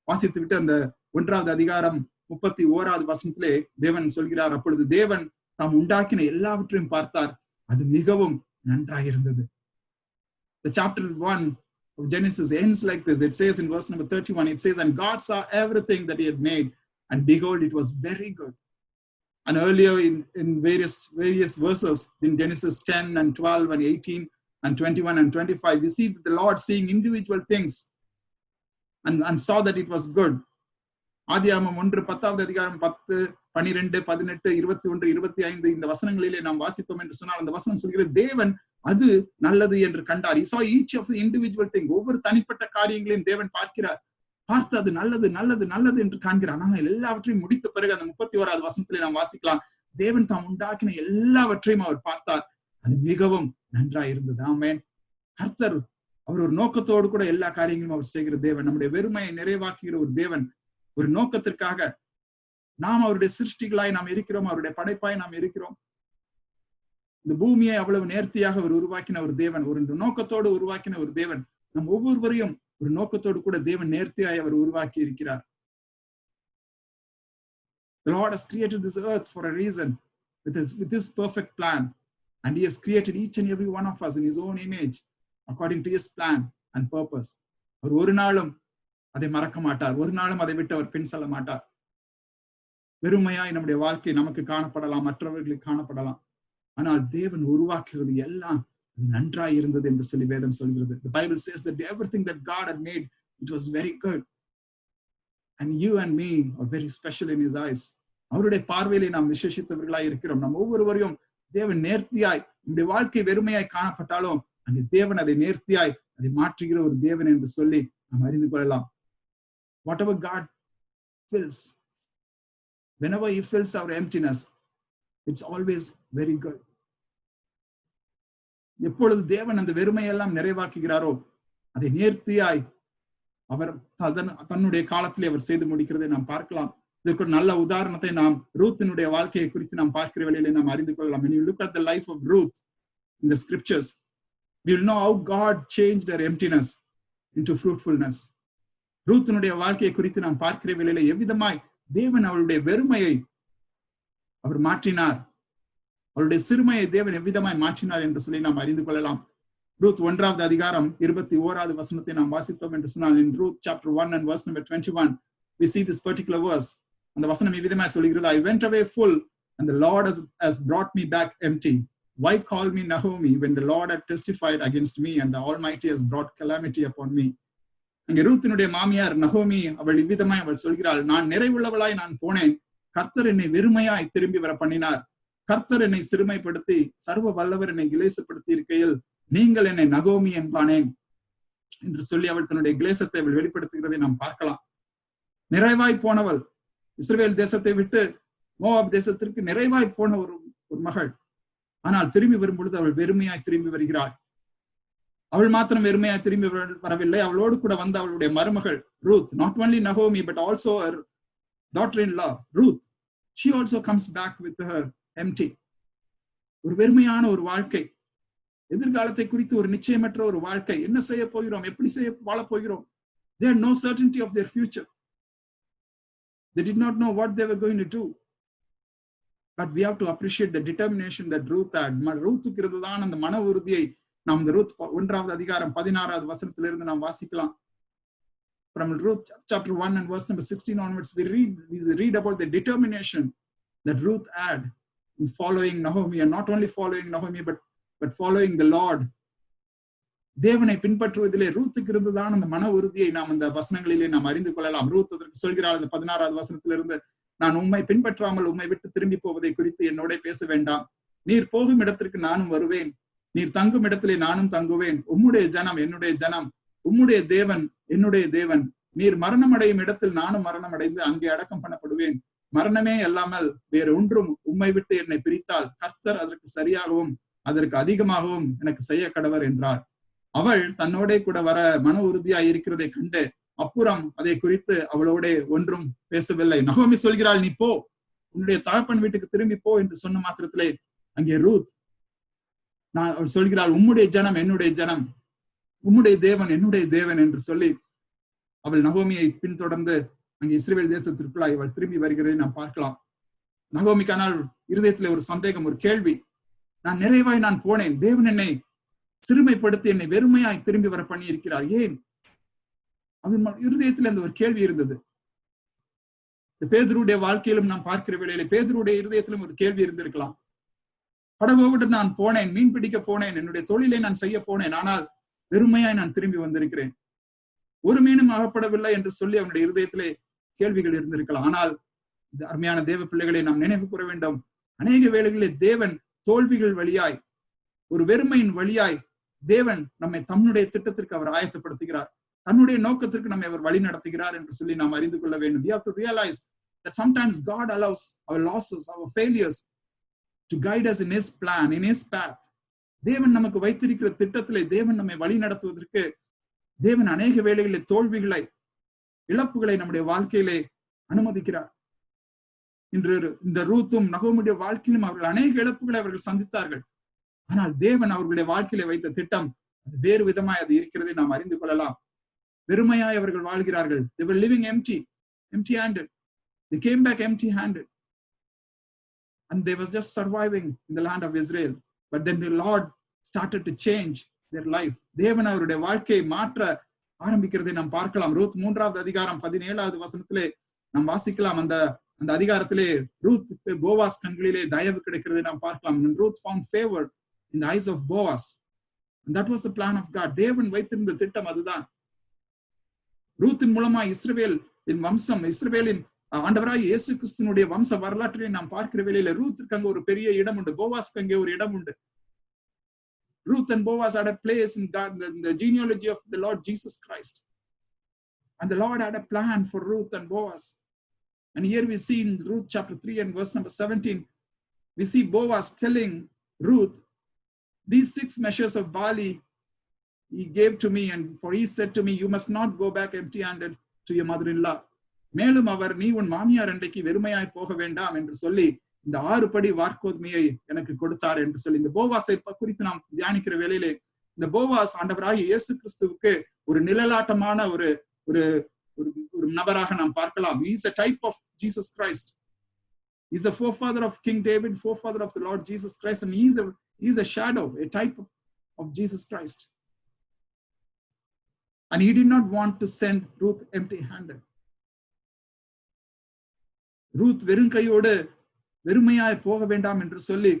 வாசித்து விட்டு அந்த 1வது அதிகாரம் 31வது வசனத்திலே தேவன் சொல்கிறார், அப்பொழுது தேவன் தாம் உண்டாக்கின எல்லாவற்றையும் பார்த்தார், அது மிகவும் நன்றாயிருந்தது. The chapter 1 of Genesis ends like this. It says in verse number 31, it says, and God saw everything that he had made, and behold, it was very good. And earlier in various verses in Genesis 10 and 12 and 18 and 21 and 25, we see the Lord seeing individual things and saw that it was good. ஆதியாகமம் 1 அதிகாரம் 10, 12, 18, 21, 25 இந்த வசனங்களிலே நாம் வாசித்தோம் என்று சொன்னால், அந்த வசனம் சொல்கிறது, தேவன் அது நல்லது என்று கண்டார். He saw each of the individual thing. ஒவ்வொரு தனிப்பட்ட காரியங்களையும் தேவன் பார்க்கிறார். பார்த்து அது நல்லது நல்லது நல்லது என்று காண்கிறார். ஆனால் எல்லாவற்றையும் முடித்த பிறகு அந்த 31வது வசனத்திலே நாம் வாசிக்கலாம், தேவன் தாம் உண்டாக்கின எல்லாவற்றையும் அவர் பார்த்தார், அது மிகவும் நன்றாய் இருந்தது. ஆமென். கர்த்தர் அவர் ஒரு நோக்கத்தோடு கூட எல்லா காரியங்களும் அவர் செய்கிற தேவன், நம்முடைய வெறுமையை நிறைவாக்குகிற ஒரு தேவன். ஒரு நோக்கத்திற்காக நாம் அவருடைய சிருஷ்டிகளாய் நாம் இருக்கிறோம், அவருடைய படைப்பாய் நாம் இருக்கிறோம். இந்த பூமியை அவ்வளவு நேர்த்தியாக அவர் உருவாக்கின ஒரு தேவன், ஒரு நோக்கத்தோடு உருவாக்கின ஒரு தேவன். நம் ஒவ்வொருவரையும் ஒரு நோக்கத்தோடு கூட தேவன் நேர்த்தியாய் அவர் உருவாக்கி இருக்கிறார். The Lord has created this earth for a reason, with his perfect plan, and he has created each and every one of us in his own image according to his plan and purpose. அவர் ஒரு நாளும் அதை மறக்க மாட்டார், ஒரு நாளும் அதை விட்டு அவர் பின் செல்ல மாட்டார். வெறுமையாய் நம்முடைய வாழ்க்கை நமக்கு காணப்படலாம், மற்றவர்களுக்கு காணப்படலாம். ஆனால் தேவன் உருவாக்குறது எல்லாம் நன்றாய் இருந்தது என்று சொல்லி வேதம் சொல்கிறது. The Bible says that everything that God had made, it was very good. And you and me are very special in his eyes. அவருடைய பார்வையிலே நாம் விசேஷித்தவர்களாய் இருக்கிறோம். நம் ஒவ்வொருவரையும் தேவன் நேர்த்தியாய், நம்முடைய வாழ்க்கை வெறுமையாய் காணப்பட்டாலும் அந்த தேவன் அதை நேர்த்தியாய் அதை மாற்றுகிற ஒரு தேவன் என்று சொல்லி நாம் அறிந்து கொள்ளலாம். Whatever God fills, whenever he fills our emptiness, it's always very good. எப்பொழுது தேவன் அந்த வெறுமையெல்லாம் நிறைவாக்குகிறாரோ அதை நேர்த்தியாய் அவர் தன்னுடைய காலத்திலே அவர் செய்து முடிக்கிறதை நாம் பார்க்கலாம். இதற்கு ஒரு நல்ல உதாரணத்தை நாம் ரூத்தினுடைய வாழ்க்கையை குறித்து நாம் பார்க்கிற வேளையிலே நாம் அறிந்து கொள்ளலாம். When you look at the life of Ruth in the scriptures, we will know how God changed her emptiness into fruitfulness. ரூத்தினுடைய வாழ்க்கையை குறித்து நாம் பார்க்கிற வேளையில எவ்விதமாய் தேவன் அவளுடைய வெறுமையை அவர் மாற்றினார், அவருடைய சிறுமையை தேவன் எவ்விதமாய் மாற்றினார் என்று சொல்லி நாம் அறிந்து கொள்ளலாம். ரூத் 1வது அதிகாரம் 21வது வசனத்தை நாம் வாசித்தோம் என்று சொன்னால், in Ruth chapter 1 and verse number 21 we see this particular verse. அந்த வசனம் இவ்விதமாய் சொல்கிறது, I went away full and the Lord has brought me back empty. Why call me Naomi when the Lord had testified against me and the Almighty has brought calamity upon me? அங்கே ரூத்தினுடைய மாமியார் நகோமி அவள் இவ்விதமாய் அவள் சொல்கிறாள், நான் நிறைவுள்ளவளாய் நான் போனேன், கர்த்தர் என்னை வெறுமையாய் திரும்பி வர பண்ணினார், கர்த்தர் என்னை சிறுமைப்படுத்தி சர்வ வல்லவர் என்னை கிளேசப்படுத்தி இருக்கையில் நீங்கள் என்னை நகோமி என்பானேன் என்று சொல்லி அவள் தன்னுடைய கிளேசத்தை அவள் வெளிப்படுத்துகிறதை நாம் பார்க்கலாம். நிறைவாய் போனவள், இஸ்ரவேல் தேசத்தை விட்டு மோவாப் தேசத்திற்கு நிறைவாய் போன ஒரு மகள், ஆனால் திரும்பி வரும் பொழுது அவள் வெறுமையாய் திரும்பி வருகிறாள். அவள் மாத்திரம் வெறுமையாய் திரும்பி வரவில்லை, அவளோடு கூட வந்த அவளுடைய மருமகள் Ruth, not only Naomi but also her daughter-in-law Ruth, she also comes back with her empty. ஒரு வெறுமையான ஒரு வாழ்க்கை, எதிர்காலத்தை குறித்து ஒரு நிச்சயமற்ற ஒரு வாழ்க்கை, என்ன செய்ய போகிறோம், எப்படி வாழப் போகிறோம். They had no certainty of their future. They did not know what they were going to do. But we have to appreciate the determination that Ruth had. ரூத்துக்கு இருந்துதான் அந்த மன உறுதியை நாம் இந்த ரூத் 1வது அதிகாரம் 16வது வசனத்திலிருந்து நாம் வாசிக்கலாம். From Ruth chapter 1 and verse number 16 onwards, we read about the determination that Ruth had in following Naomi, and not only following Naomi but following the Lord. தேவனை பின்பற்றுவதிலே ரூத்துக்கு இருந்துதான் அந்த மன உறுதியை நாம் அந்த வசனங்களிலே நாம் அறிந்து கொள்ளலாம். ரூத் அதற்கு சொல்கிறாள் அந்த 16வது வசனத்திலிருந்து, நான் உம்மை பின்பற்றாமல் உம்மை விட்டு திரும்பி போவதை குறித்து என்னோட பேச வேண்டாம், நீர் போகும் இடத்திற்கு நானும் வருவேன், நீர் தங்கும் இடத்திலே நானும் தங்குவேன், உம்முடைய ஜனம் என்னுடைய ஜனம், உம்முடைய தேவன் என்னுடைய தேவன், நீர் மரணம் அடையும் இடத்தில் நானும் மரணம் அடைந்து அங்கே அடக்கம் பண்ணப்படுவேன், மரணமே அல்லாமல் வேறு ஒன்றும் உம்மை விட்டு என்னை பிரித்தால் கர்த்தர் அதற்கு சரியாகவும் அதற்கு அதிகமாகவும் எனக்கு செய்ய கடவர் என்றாள். அவள் தன்னோட கூட வர மன உறுதியாய் இருக்கிறதை கண்டு அப்புறம் அதை குறித்து அவளோட ஒன்றும் பேசவில்லை. நகோமி சொல்கிறாள், நீ போ, உன்னுடைய தகப்பன் வீட்டுக்கு திரும்பி போ என்று சொன்ன மாத்திரத்திலே அங்கே ரூத் அவள் சொல்கிறாள், உம்முடைய ஜனம் என்னுடைய ஜனம், உம்முடைய தேவன் என்னுடைய தேவன் என்று சொல்லி அவள் நகோமியை பின்தொடர்ந்து அங்கே இஸ்ரவேல் தேசத்திற்குள்ளாய் அவள் திரும்பி வருகிறதை நாம் பார்க்கலாம். நகோமிக்கானால் இருதயத்திலே ஒரு சந்தேகம், ஒரு கேள்வி, நான் நிறைவாய் நான் போனேன், தேவன் என்னை சிறுமைப்படுத்தி என்னை வெறுமையாய் திரும்பி வர பண்ணி இருக்கிறார், ஏன்? அவன் இருதயத்தில் அந்த ஒரு கேள்வி இருந்தது. பேதுருடைய வாழ்க்கையிலும் நாம் பார்க்கிற வேளையிலே பேதுருடைய இருதயத்திலும் ஒரு கேள்வி இருந்திருக்கலாம். படகோடு நான் போனேன், மீன் பிடிக்க போனேன், என்னுடைய தொழிலை நான் செய்ய போனேன், ஆனால் வெறுமையாய் நான் திரும்பி வந்திருக்கிறேன், ஒரு மீனும் அகப்படவில்லை என்று சொல்லி அவனுடைய இருதயத்திலே கேள்விகள் இருந்திருக்கலாம். ஆனால் அருமையான தேவ பிள்ளைகளை நாம் நினைவு கூற வேண்டும், அநேக வேளைகளிலே தேவன் தோல்விகள் வழியாய், ஒரு வெறுமையின் வழியாய் தேவன் நம்மை தன்னுடைய திட்டத்திற்கு அவர் ஆயத்தப்படுத்துகிறார், தன்னுடைய நோக்கத்திற்கு நம்மை அவர் வழி நடத்துகிறார் என்று சொல்லி நாம் அறிந்து கொள்ள வேண்டும். We have to realize that sometimes God allows our losses, our failures to guide us in His plan, in His path. தேவன் நமக்கு வைத்திருக்கிற திட்டத்திலே தேவன் நம்மை வழி நடத்துவதற்கு தேவன் அநேக வேளைகளிலே தோல்விகளை, இழப்புகளை நம்முடைய வாழ்க்கையிலே அனுமதிக்கிறார். இன்று இந்த ரூத்தும் நகோமியுடைய வாழ்க்கையிலும் அவர்கள் அநேக இழப்புகளை அவர்கள் சந்தித்தார்கள். ஆனால் தேவன் அவர்களுடைய வாழ்க்கையில வைத்த திட்டம் அது வேறு விதமாய் அது இருக்கிறதை நாம் அறிந்து கொள்ளலாம். வெறுமையாய் அவர்கள் வாழ்கிறார்கள். They were living empty-handed. They came back empty-handed. And they was just surviving in the land of Israel. But then the Lord started to change their life. தேவன் அவருடைய வாழ்க்கையை மாற்ற ஆரம்பிக்கிறதை நாம் பார்க்கலாம். ரூத் 3வது அதிகாரம் 17வது வசனத்திலே நாம் வாசிக்கலாம். அந்த அதிகாரத்திலே ரூத் போவாஸ் கண்களிலே தயவு கிடைக்கிறதை நாம் பார்க்கலாம். Ruth found favor in the eyes of Boaz. And that was the plan of God. தேவன் வைத்திருந்த திட்டம் அதுதான். ரூத்தின் மூலமா இஸ்ரவேலின் வம்சம், இஸ்ரவேலின் ஆண்டவராய் இயேசு கிறிஸ்துவினுடைய வம்ச வரலாற்றிலே நாம் பார்க்கிற வேளையில ரூத்துக்கு அங்க ஒரு பெரிய இடம் உண்டு, போவாஸ்க்கு அங்கே ஒரு இடம் உண்டு. Ruth and Boaz had a place in God, in the genealogy of the Lord Jesus Christ. And the Lord had a plan for Ruth and Boaz. And here we see in Ruth chapter 3 and verse number 17, we see Boaz telling Ruth, these 6 measures of barley he gave to me, and for he said to me, you must not go back empty-handed to your mother-in-law. மேலும் அவர், நீ உன் மாமியார் அண்டைக்கு வெறுமையாய் போக வேண்டாம் என்று சொல்லி இந்த 6 படி வார்க்கோதுமையை எனக்கு கொடுத்தார் என்று சொல்லி இந்த போவாஸை குறித்து நாம் தியானிக்கிற வேளையிலே இந்த போவாஸ் ஆண்டவராகிய இயேசு கிறிஸ்துவுக்கு ஒரு நிழலாட்டமான ஒரு நபராக நாம் பார்க்கலாம். He is a type of Jesus Christ. He is a forefather of King David, forefather of the Lord Jesus Christ, and he is a shadow, a type of Jesus Christ. And he did not want to send Ruth empty-handed. Ruth வெறுங்கையோடு வெறுமையாய் போக வேண்டாம் என்று சொல்லி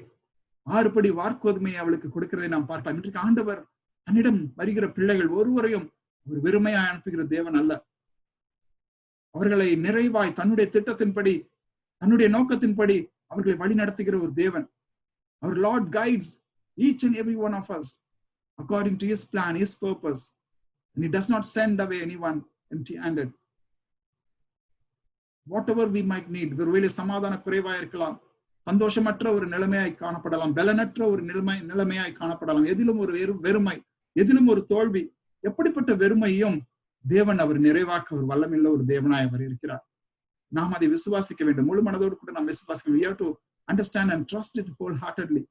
6 படி வார்க்கோதுமையை அவளுக்கு கொடுக்கிறதை நாம் பார்க்கலாம். இன்றைக்கு ஆண்டவர் தன்னிடம் வருகிற பிள்ளைகள் ஒருவரையும் ஒரு வெறுமையாய் அனுப்புகிற தேவன் அல்ல. அவர்களை நிறைவாய் தன்னுடைய திட்டத்தின்படி, தன்னுடைய நோக்கத்தின்படி அவர்களை வழி நடத்துகிற ஒரு தேவன். Our Lord guides each and every one of us according to his plan, his purpose, and he does not send away anyone empty-handed. Whatever we might need, ஒருவேளை சமாதான குறைவாய் இருக்கலாம், சந்தோஷமற்ற ஒரு நிலைமையாய் காணப்படலாம், பலனற்ற ஒரு நிலைமையாய் காணப்படலாம், எதிலும் ஒரு வெறுமை, எதிலும் ஒரு தோல்வி, எப்படிப்பட்ட வெறுமையும் தேவன் அவர் நிறைவாக்க ஒரு வல்லமையுள்ள ஒரு தேவனாய் அவர் இருக்கிறார். நாம் அதை விசுவாசிக்க வேண்டும். முழு மனதோடு கூட நாம் விசுவாசிக்க வேண்டும். We have to understand and trust it wholeheartedly.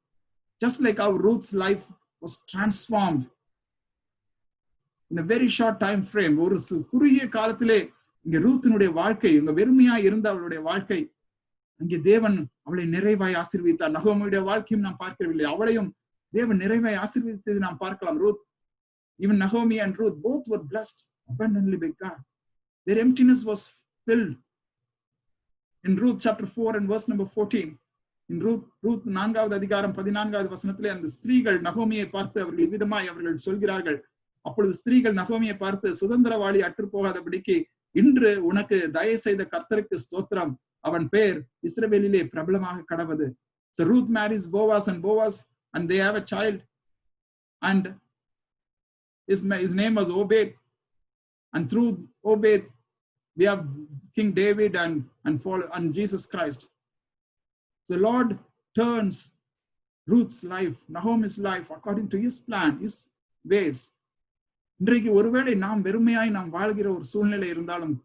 Just like how Ruth's life was transformed in a very short time frame. ஒரு குறுகிய காலத்திலே இங்க ரூத்தினுடைய வாழ்க்கை, இங்க வெறுமையாய் இருந்த அவளுடைய வாழ்க்கை, அங்கே தேவன் அவளை நிறைவாய் ஆசீர்வதித்தார். நகோமியுடைய வாழ்க்கையும் நாம் பார்க்கவில்லை, அவளையும் தேவன் நிறைவாய் ஆசீர்வதித்ததை நாம் பார்க்கலாம். Ruth, even Naomi and Ruth, both were blessed abundantly by God. Their emptiness was filled. In Ruth chapter 4 and verse number 14, in Ruth 4வது அதிகாரம் 14வது வசனத்திலே அந்த ஸ்திரீகள் நகோமியை பார்த்து அவர்கள் இவ்விதமாய் அவர்கள் சொல்கிறார்கள். அப்பொழுது ஸ்திரீகள் நகோமியை பார்த்து, சுதந்திரவாளி அற்று போகாதபடிக்கு இன்று உனக்கு தயவு செய்த கர்த்தருக்கு ஸ்தோத்திரம், அவன் பேர் இஸ்ரவேலிலே பிரபலமாக கடவது. So Ruth marries Boaz and they have a child, and his name was Obed, and through Obed we have King David and Jesus Christ. The Lord turns Ruth's life, Naomi's life, according to his plan, his ways. இன்றைக்கு ஒருவேளை நாம் வெறுமையாய் நாம் வாழ்கிற ஒரு சூழ்நிலை இருந்தாலும்,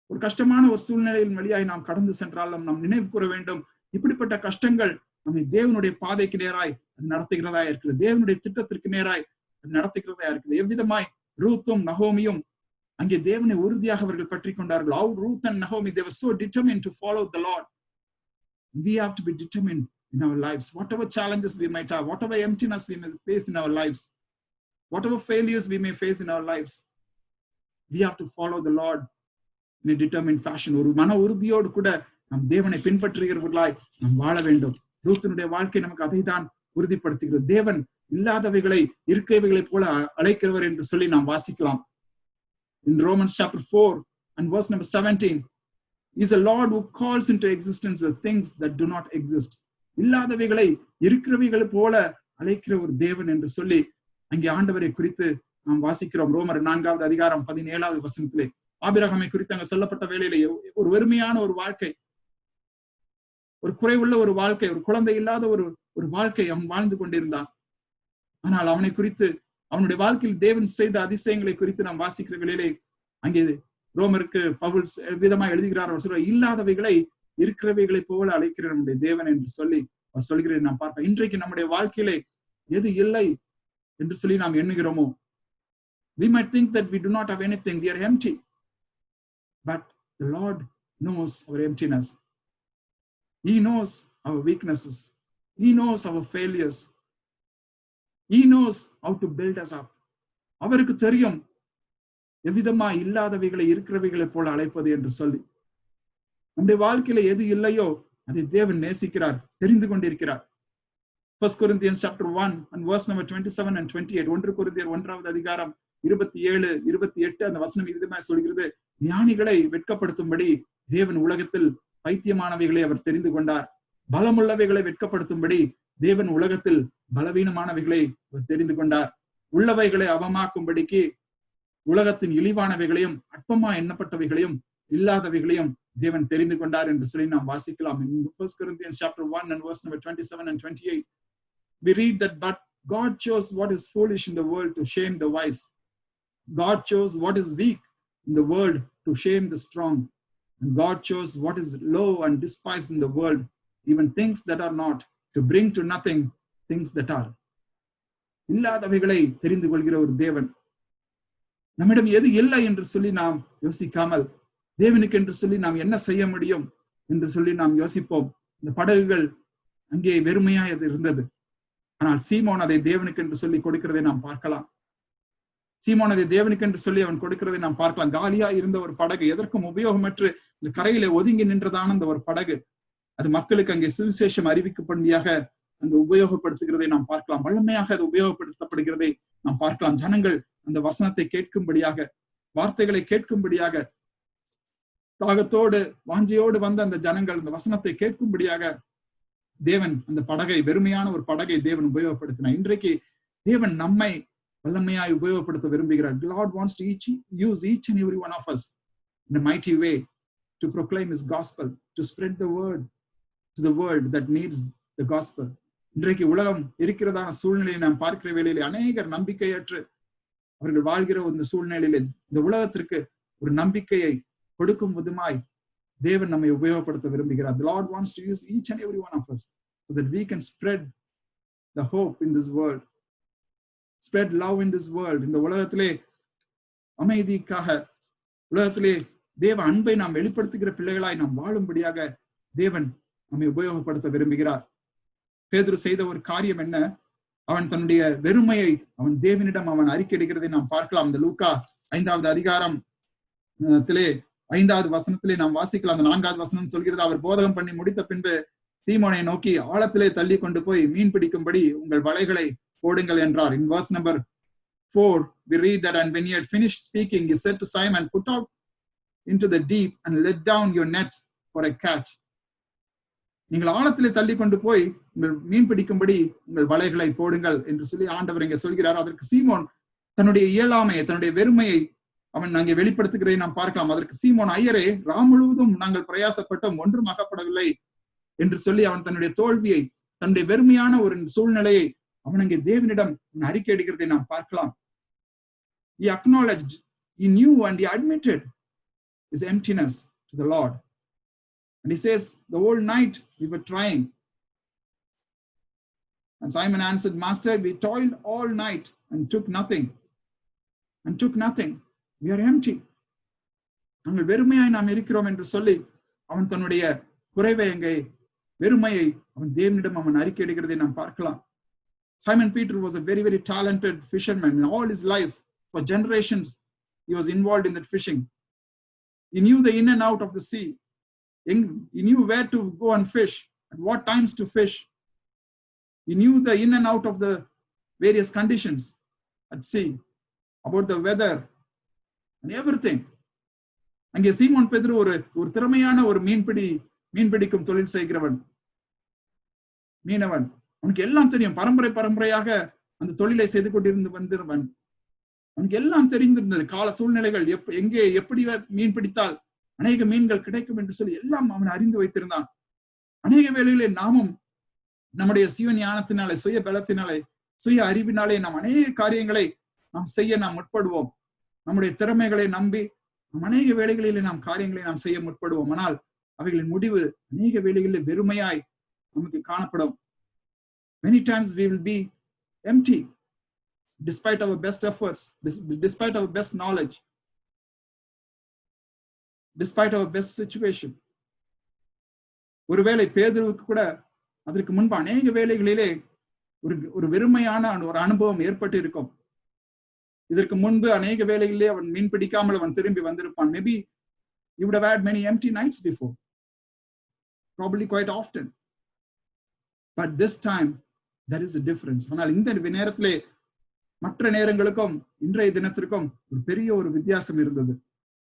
ஒரு கஷ்டமான ஒரு சூழ்நிலையின் வழியாய் நாம் கடந்து சென்றாலும் நாம் நினைவு கூற வேண்டும், இப்படிப்பட்ட கஷ்டங்கள் நம்மை தேவனுடைய பாதைக்கு நேராய் அது நடத்துகிறதா இருக்கிறது, தேவனுடைய திட்டத்திற்கு நேராய் அது நடத்துகிறதா இருக்குது. எவ்விதமாய் ரூத்தும் நகோமியும் அங்கே தேவனை உறுதியாக அவர்கள் பற்றி கொண்டார்கள். How Ruth and Naomi, they were so determined to follow the Lord. We have to be determined in our lives. Whatever challenges we might have, whatever emptiness we may face in our lives, whatever failures we may face in our lives, we have to follow the Lord in a determined fashion. ஒரு மன உறுதியோடு கூட நாம் தேவனை பின்பற்றுகிறவர்களாய் நாம் வாழ வேண்டும். ரூத்தினுடைய வாழ்க்கை நமக்கு அதை தான் உறுதிப்படுத்துகிறது. தேவன் இல்லாதவைகளை இருக்கவைகளை போல அழைக்கிறவர் என்று சொல்லி நாம் வாசிக்கலாம். In Romans chapter 4 and verse number 17, is a Lord who calls into existence the things that do not exist. இல்லாதவைகளை இருக்கிறவைகளை போல அழைக்கிற ஒரு தேவன் என்று சொல்லி அங்கே ஆண்டவரை குறித்து நாம் வாசிக்கிறோம். ரோமர் 4வது அதிகாரம் 17வது வசனத்திலே ஆபிரகாமை குறித்து அங்க சொல்லப்பட்ட வேளையிலே ஒரு வெறுமையான ஒரு வாழ்க்கை, ஒரு குறைவுள்ள ஒரு வாழ்க்கை, ஒரு குழந்தை இல்லாத ஒரு வாழ்க்கை அவன் வாழ்ந்து கொண்டிருந்தான். ஆனால் அவனை குறித்து, அவனுடைய வாழ்க்கையில் தேவன் செய்த அதிசயங்களை குறித்து நாம் வாசிக்கிற வேளையிலே அங்கே ரோமருக்கு பவுல் விதமாக எழுதுகிறார். அவர் சொல்ற, இல்லாதவைகளை இருக்கிறவைகளை போல அழைக்கிற நம்முடைய தேவன் என்று சொல்லி அவர் சொல்கிறதை நாம் பார்ப்போம். இன்றைக்கு நம்முடைய வாழ்க்கையிலே எது இல்லை என்று சொல்லி நாம் எண்ணுகிறோமோ, we might think that we do not have anything, we are empty, but the Lord knows our emptiness. He knows our weaknesses, he knows our failures, he knows how to build us up. அவருக்கு தெரியும் எவ்விதமா இல்லாதவைகளை இருக்கிறவைகளை போல அழைப்பது என்று சொல்லி. நம்முடைய வாழ்க்கையில எது இல்லையோ அதை தேவன் நேசிக்கிறார், தெரிந்து கொண்டிருக்கிறார். 1 Corinthians chapter 1 and verse number 27 and 28, 1 கொரிந்தியர் 1வது அதிகாரம் 27, 28 அந்த வசனம் விதமாக சொல்கிறது, ஞானிகளை வெட்கப்படுத்தும்படி தேவன் உலகத்தில் பைத்தியமானவைகளை அவர் தெரிந்து கொண்டார், பலமுள்ளவைகளை வெட்கப்படுத்தும்படி தேவன் உலகத்தில் பலவீனமானவைகளை அவர் தெரிந்து கொண்டார், உள்ளவைகளை அவமாக்கும்படிக்கு உலகத்தின் இழிவானவைகளையும் அற்பமா எண்ணப்பட்டவைகளையும் இல்லாதவைகளையும் தேவன் தெரிந்து கொண்டார் என்று சொல்லி நாம் வாசிக்கலாம். In 1 Corinthians chapter 1 and verse number 27 and 28, we read that, but God chose what is foolish in the world to shame the wise. God chose what is weak in the world to shame the strong. And God chose what is low and despised in the world, even things that are not, to bring to nothing things that are. இல்லாதவைகளை தெரிந்து கொள்கிற ஒரு தேவன், நம்மிடம் எது இல்லை என்று சொல்லி நாம் யோசிக்காமல் தேவனுக்கு என்று சொல்லி நாம் என்ன செய்ய முடியும் என்று சொல்லி நாம் யோசிப்போம். இந்த படகுகள் அங்கே வெறுமையா இருந்தது. ஆனால் சீமோன் அதை தேவனுக்கு என்று சொல்லி கொடுக்கிறதை நாம் பார்க்கலாம். சீமோன் அதை தேவனுக்கு என்று சொல்லி அவன் கொடுக்கிறதை நாம் பார்க்கலாம். காலியா இருந்த ஒரு படகு, எதற்கும் உபயோகமற்று இந்த கரையில ஒதுங்கி நின்றதான அந்த ஒரு படகு, அது மக்களுக்கு அங்கே சுவிசேஷம் அறிவிக்கப்படியாக அங்கு உபயோகப்படுத்துகிறதை நாம் பார்க்கலாம். வல்லமையாக அது உபயோகப்படுத்தப்படுகிறதை நாம் பார்க்கலாம். ஜனங்கள் அந்த வசனத்தை கேட்கும்படியாக, வார்த்தைகளை கேட்கும்படியாக, தாகத்தோடு வாஞ்சியோடு வந்த அந்த ஜனங்கள் அந்த வசனத்தை கேட்கும்படியாக தேவன் அந்த படகை, வெறுமையான ஒரு படகை தேவன் உபயோகப்படுத்தினார். இன்றைக்கு தேவன் நம்மை வல்லமையாய் உபயோகப்படுத்த விரும்புகிறார். God wants to use each and every one of us in a mighty way to proclaim his gospel, to spread the word to the world that needs the gospel. இன்றைக்கு உலகம் இருக்கிறதான சூழ்நிலையை நாம் பார்க்கிற வேளையிலே அநேகர் நம்பிக்கையற்று அவர்கள் வாழ்கிற இந்த சூழ்நிலையிலே இந்த உலகத்திற்கு ஒரு நம்பிக்கையை கொடுக்கும் விதமாய் தேவன் நம்மை உபயோகப்படுத்த விரும்புகிறார். The Lord wants to use each and every one of us so that we can spread the hope in this world, spread love in this world. இந்த உலகத்திலே அமைதிக்காக, உலகத்திலே தேவ அன்பை நாம் வெளிப்படுத்துகிற பிள்ளைகளாய் நாம் வாழும்படியாக தேவன் நம்மை உபயோகப்படுத்த விரும்புகிறார். பேதுரு செய்த ஒரு காரியம் என்ன? அவன் தன்னுடைய வெறுமையை அவன் தேவனிடம் அவன் அறிக்கையிடுகிறதை நாம் பார்க்கலாம். இந்த லூக்கா 5வது அதிகாரத்திலே 5வது வசனத்திலே நாம் வாசிக்கலாம். அந்த 4வது வசனம் சொல்கிறது, அவர் போதகம் பண்ணி முடித்த பின்பு சீமோனை நோக்கி ஆழத்திலே தள்ளி கொண்டு போய் மீன் பிடிக்கும்படி உங்கள் வலைகளை போடுங்கள் என்றார். In verse number 4 we read that, and when he had finished speaking he said to Simon, put out into the deep and let down your nets for a catch. நீங்கள் ஆழத்திலே தள்ளி கொண்டு போய் உங்கள் மீன் பிடிக்கும்படி உங்கள் வலைகளை போடுங்கள் என்று சொல்லி ஆண்டவர் இங்கே சொல்கிறார். அதற்கு சீமோன் தன்னுடைய இயலாமையை, தன்னுடைய வெறுமையை அவன் அங்கே வெளிப்படுத்துகிறதை நாம் பார்க்கலாம். அதற்கு சீமோன், ஐயரே, ராம் முழுவதும் நாங்கள் பிரயாசப்பட்டோம், ஒன்றும் அகப்படவில்லை என்று சொல்லி அவன் தன்னுடைய தோல்வியை, தன்னுடைய வெறுமையான ஒரு சூழ்நிலையை அவன் அங்கே தேவனிடம் அறிக்கை எடுக்கிறதை நாம் பார்க்கலாம். He acknowledged, he knew and he admitted his emptiness to the Lord. And he says, the whole night we were trying. And Simon answered, Master, we toiled all night and took nothing. And took nothing. We are empty. நாங்கள் வெறுமையாய் நாம் இருக்கிறோம் என்று சொல்லி அவன் தன்னுடைய குறைவை, எங்கே வெறுமையை அவன் தேவனிடம் அவன் அறிக்கை எடுக்கிறதை நாம் பார்க்கலாம். Simon Peter was a very, very talented fisherman. In all his life, for generations, he was involved in that fishing. He knew the in and out of the sea. He knew where to go and fish, at what times to fish. He knew the in and out of the various conditions at sea, about the weather and everything. அங்கே சீமோன் பேதுரு ஒரு திறமையான ஒரு மீன்பிடிக்கும் தொழில் செய்கிறவன், மீனவன். அவனுக்கு எல்லாம் தெரியும். பரம்பரையாக அந்த தொழிலை செய்து கொண்டிருந்து வந்திருவன். அவனுக்கு எல்லாம் தெரிந்திருந்தது. கால சூழ்நிலைகள், எங்கே எப்படி மீன் பிடித்தால் அநேக மீன்கள் கிடைக்கும் என்று சொல்லி எல்லாம் அவன் அறிந்து வைத்திருந்தான். அநேக வேளைகளிலே நாமும் நம்முடைய சுய ஞானத்தினாலே, சுய பலத்தினாலே, சுய அறிவினாலே நாம் அநேக காரியங்களை நாம் செய்ய நாம் முற்படுவோம். நம்முடைய திறமைகளை நம்பி நாம் அநேக வேளைகளிலே நாம் காரியங்களை நாம் செய்ய முற்படுவோம். ஆனால் அவைகளின் முடிவு அநேக வேளைகளிலே வெறுமையாய் நமக்கு காணப்படும். Many times we will be empty despite our best efforts, despite our best knowledge, despite our best situation. ஒருவேளை பேதுருவுக்கு கூட அதற்கு முன்பு அநேக வேளைகளிலே ஒரு வெறுமையான ஒரு அனுபவம் ஏற்பட்டு இருக்கும். இதற்கு முன்பு அநேக வேளைகளிலே அவன் மீன் பிடிக்காமல் அவன் திரும்பி வந்திருப்பான். Maybe you would have had many empty nights before, probably quite often, but this time there is a difference. ஆனால் இந்த நேரத்திலே மற்ற நேரங்களுக்கும் இன்றைய தினத்திற்கும் ஒரு பெரிய ஒரு வித்தியாசம் இருந்தது.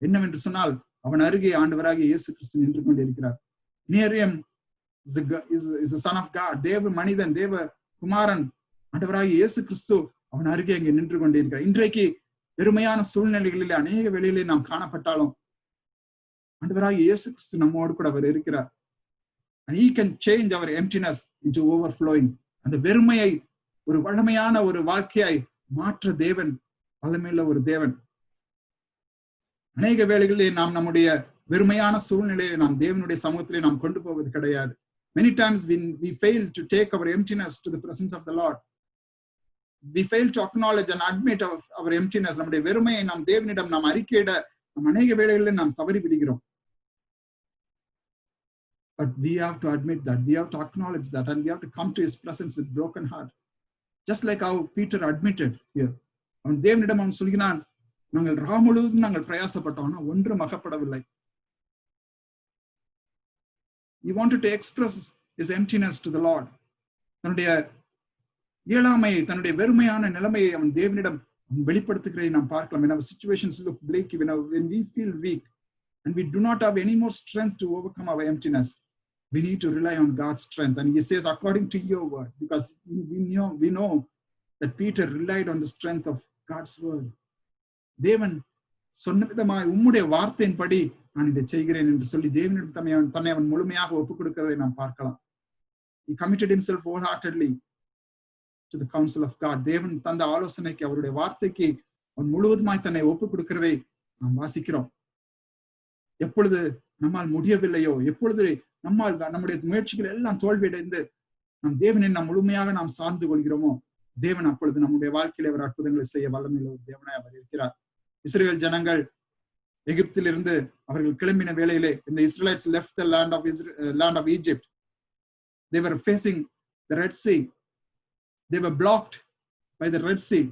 என்னவென்று சொன்னால், அவன் அருகே ஆண்டவராகிய இயேசு கிறிஸ்து நின்று கொண்டிருக்கிறார். Near him is the son of God, தேவ மனிதன், தேவ குமாரன் ஆண்டவராகிய இயேசு கிறிஸ்து அவன் அருகே அங்கே நின்று கொண்டிருக்கிறார். இன்றைக்கு வெறுமையான சூழ்நிலைகளிலே அநேக வேளையிலே நாம் காணப்பட்டாலும் ஆண்டவராகிய இயேசு கிறிஸ்து நம்மோடு கூட அவர் இருக்கிறார். And he can change our emptiness into overflowing. அந்த வெறுமையை ஒரு வளமையான ஒரு வாழ்க்கையாய் மாற்ற தேவன் வல்லமையுள்ள ஒரு தேவன். அநேக வேளைகளிலே நாம் நம்முடைய வெறுமையான சூழ்நிலையை நாம் தேவனுடைய சமூகத்திலே நாம் கொண்டு போவது கிடையாது. Many times we fail to take our emptiness to the presence of the Lord. we fail to acknowledge and admit our emptiness. நம்முடைய வெறுமையை நாம் தேவனிடம் நாம் அறிக்கையிட நாம் அநேக வேளைகளில் நாம் தவறி விடுகிறோம். But we have to admit that, we have to acknowledge that, and we have to come to his presence with broken heart. Just like how Peter admitted here. அவன் தேவனிடம் அவன் சொல்கிறான், நாங்கள் முழுவதும் நாங்கள் பிரயாசப்பட்டோம், ஆனால் ஒன்றும் அகப்படவில்லை. He wanted to express his emptiness to the Lord. தன்னுடைய இயலாமையை, தன்னுடைய வெறுமையான நிலைமையை அவன் தேவனிடம் வெளிப்படுத்துகிறதை நாம் பார்க்கலாம். When our situations look bleak, when we feel weak and we do not have any more strength to overcome our emptiness, we need to rely on God's strength. And he says, according to your word, because we know that Peter relied on the strength of God's word. தேவன் சொன்ன விதமாய் உம்முடைய வார்த்தையின்படி நான் இதை செய்கிறேன் என்று சொல்லி தேவனிடம் தன்னை அவன் முழுமையாக ஒப்புக் கொடுக்கிறதை நாம் பார்க்கலாம். He committed himself wholeheartedly to the counsel of God. தேவன் தந்த ஆலோசனைக்கு, அவருடைய வார்த்தைக்கு அவன் முழுவதுமாய் தன்னை ஒப்புக் கொடுக்கிறதை நாம் வாசிக்கிறோம். எப்பொழுது நம்மால் முடியவில்லையோ, எப்பொழுது நம்முடைய முயற்சிகள் எல்லாம் தோல்வியடைந்து நம் தேவனை நாம் முழுமையாக நாம் சார்ந்து கொள்கிறோமோ, தேவன் அப்பொழுது நம்முடைய வாழ்க்கையில ஒரு அற்புதங்களை செய்ய வல்லமையுள்ள ஒரு தேவனாய் அவர் இருக்கிறார். இஸ்ரவேல் ஜனங்கள் எகிப்திலிருந்து அவர்கள் கிளம்பின வேளையிலே, இந்த Israelites left the land of Egypt. They were facing the Red Sea. They were blocked by the Red Sea.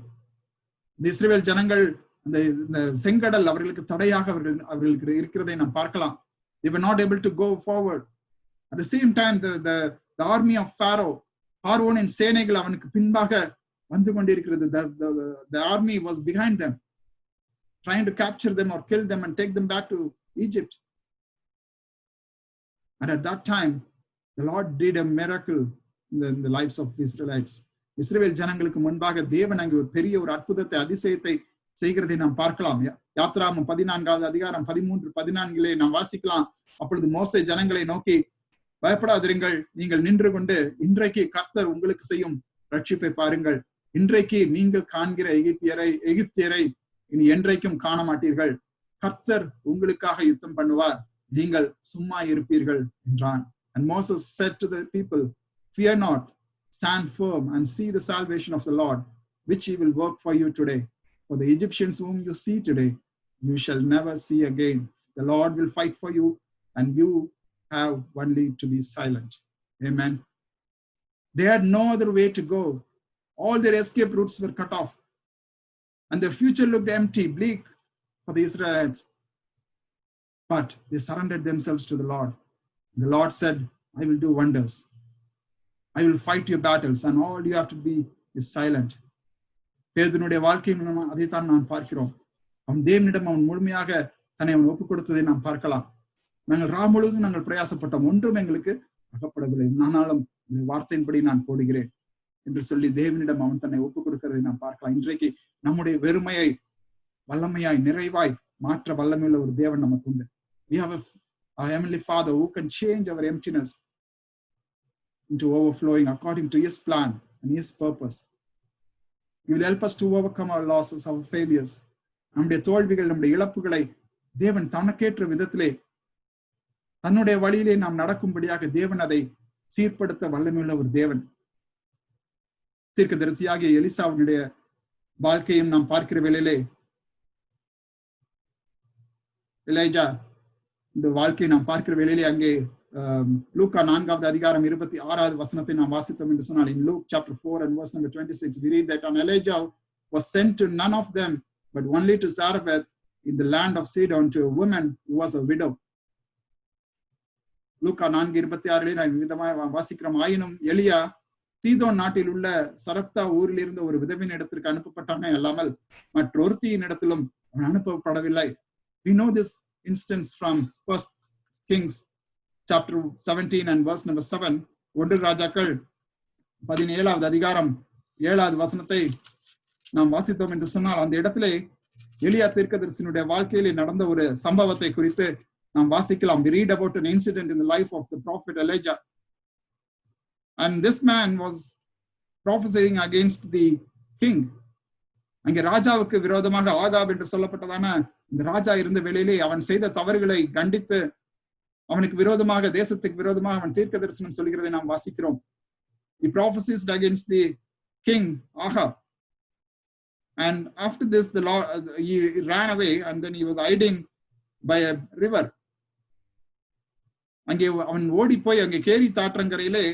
இந்த இஸ்ரவேல் ஜனங்கள் அந்த செங்கடல் அவர்களுக்கு தடையாக அவர்களுக்கு இருக்கிறதை நாம் பார்க்கலாம். They were not able to go forward. At the same time, the army of Pharaoh, பார்வோனின் சேனைகள் அவனுக்கு பின்பாக வந்து கொண்டிருக்கிறது. The army was behind them, trying to capture them or kill them and take them back to Egypt. And at that time, the Lord did a miracle in the lives of Israelites. இஸ்ரவேல் ஜனங்களுக்கு முன்பாக தேவன் அங்கு ஒரு பெரிய ஒரு அற்புதத்தை, அதிசயத்தை செய்கிறதை நாம் பார்க்கலாம். யாத்ராகமம் 14வது அதிகாரம் 13-14 நாம் வாசிக்கலாம். அப்பொழுது மோசே ஜனங்களை நோக்கி, பயப்படாதிருங்கள், நீங்கள் நின்று கொண்டு இன்றைக்கு கர்த்தர் உங்களுக்கு செய்யும் ரட்சிப்பை பாருங்கள். இன்றைக்கு நீங்கள் காண்கிற எகிப்தியரை இனி என்றைக்கும் காண மாட்டீர்கள். கர்த்தர் உங்களுக்காக யுத்தம் பண்ணுவார், நீங்கள் சும்மா இருப்பீர்கள் என்றான். And Moses said to the people, fear not, stand firm and see the salvation of the Lord, which he will work for you today. For the Egyptians whom you see today, you shall never see again. The Lord will fight for you, and you have only to be silent. Amen. They had no other way to go. All their escape routes were cut off, and their future looked empty, bleak for the Israelites. But they surrendered themselves to the Lord. The Lord said, I will do wonders. I will fight your battles, and all you have to be is silent. பேதுனுடைய வாழ்க்கையில் அதைத்தான் நான் பார்க்கிறோம். அவன் தேவனிடம் அவன் முழுமையாக தன்னை அவன் ஒப்புக் கொடுத்ததை நாம் பார்க்கலாம். நாங்கள் முழுவதும் நாங்கள் பிரயாசப்பட்டோம், ஒன்றும் எங்களுக்கு அகப்படவில்லை, ஆனாலும் இந்த வார்த்தையின்படி நான் போடுகிறேன் என்று சொல்லி தேவனிடம் அவன் தன்னை ஒப்புக் கொடுக்கிறதை நாம் பார்க்கலாம். இன்றைக்கு நம்முடைய வெறுமையை வல்லமையாய் நிறைவாய் மாற்ற வல்லமையுள்ள ஒரு தேவன் நமக்கு உண்டு. We have a heavenly Father who can change our emptiness into overflowing according to his plan and his purpose. He will help us to overcome our losses, our failures. நம்முடைய தோல்விகள், நம்முடைய இழப்புகளை தேவன் தனக்கேற்ற விதத்திலே தன்னுடைய வழியிலே நாம் நடக்கும்படியாக தேவன் அதை சீர்படுத்த வல்லமையுள்ள ஒரு தேவன். தீர்க்கதரிசியாகிய எலிசாவினுடைய வாழ்க்கையும் நாம் பார்க்கிற வேளையிலே எலிஜா இந்த வாழ்க்கையை நாம் பார்க்கிற வேளையிலே அங்கே லூக்கா 4வது அதிகாரம் 26வது வசனத்தை நாம் வாசித்தோம் என்று சொன்னால், in Luke chapter 4 and verse number 26, we read that Elijah was sent to none of them but only to Zarephath in the land of Sidon, to a woman who was a widow. லூக்கா 4:26 நாம் விதமாய் வாசிக்கிறோம். ஆயினும் எலியா சீதோன் நாட்டில் உள்ள சரப்தா ஊரில் இருந்த ஒரு விதவின் இடத்திற்கு அனுப்பப்பட்டானே அல்லாமல் மற்றொருத்தியின் இடத்திலும் அவன் அனுப்பப்படவில்லை. We know this instance from 1 Kings chapter 17 and verse number 7. 1 ராஜாக்கள் 17வது அதிகாரம் 7வது வசனத்தை நாம் வாசித்தோம் என்று சொன்னால், அந்த இடத்திலே எலியா தீர்க்கதரிசியினுடைய வாழ்க்கையிலே நடந்த ஒரு சம்பவத்தை குறித்து நாம் வாசிக்கலாம். We read about an incident in the life of the prophet Elijah. And this man was prophesying against the king. அங்கே ராஜாவுக்கு விரோதமாக ஆகாப் என்று சொல்லப்பட்டதான இந்த ராஜா இருந்த வேளையிலே அவன் செய்த தவறுகளை கண்டித்து அவனுக்கு விரோதமாக, தேசத்துக்கு விரோதமாக அவன் தீர்க்க தரிசனம் சொல்கிறதை நாம் வாசிக்கிறோம். He prophesied against the king Ahab. And after this, the Lord, he ran away, and then he was hiding by a river. அங்கே அவன் ஓடி போய் அங்கே கேரி தாற்றங்கரையிலே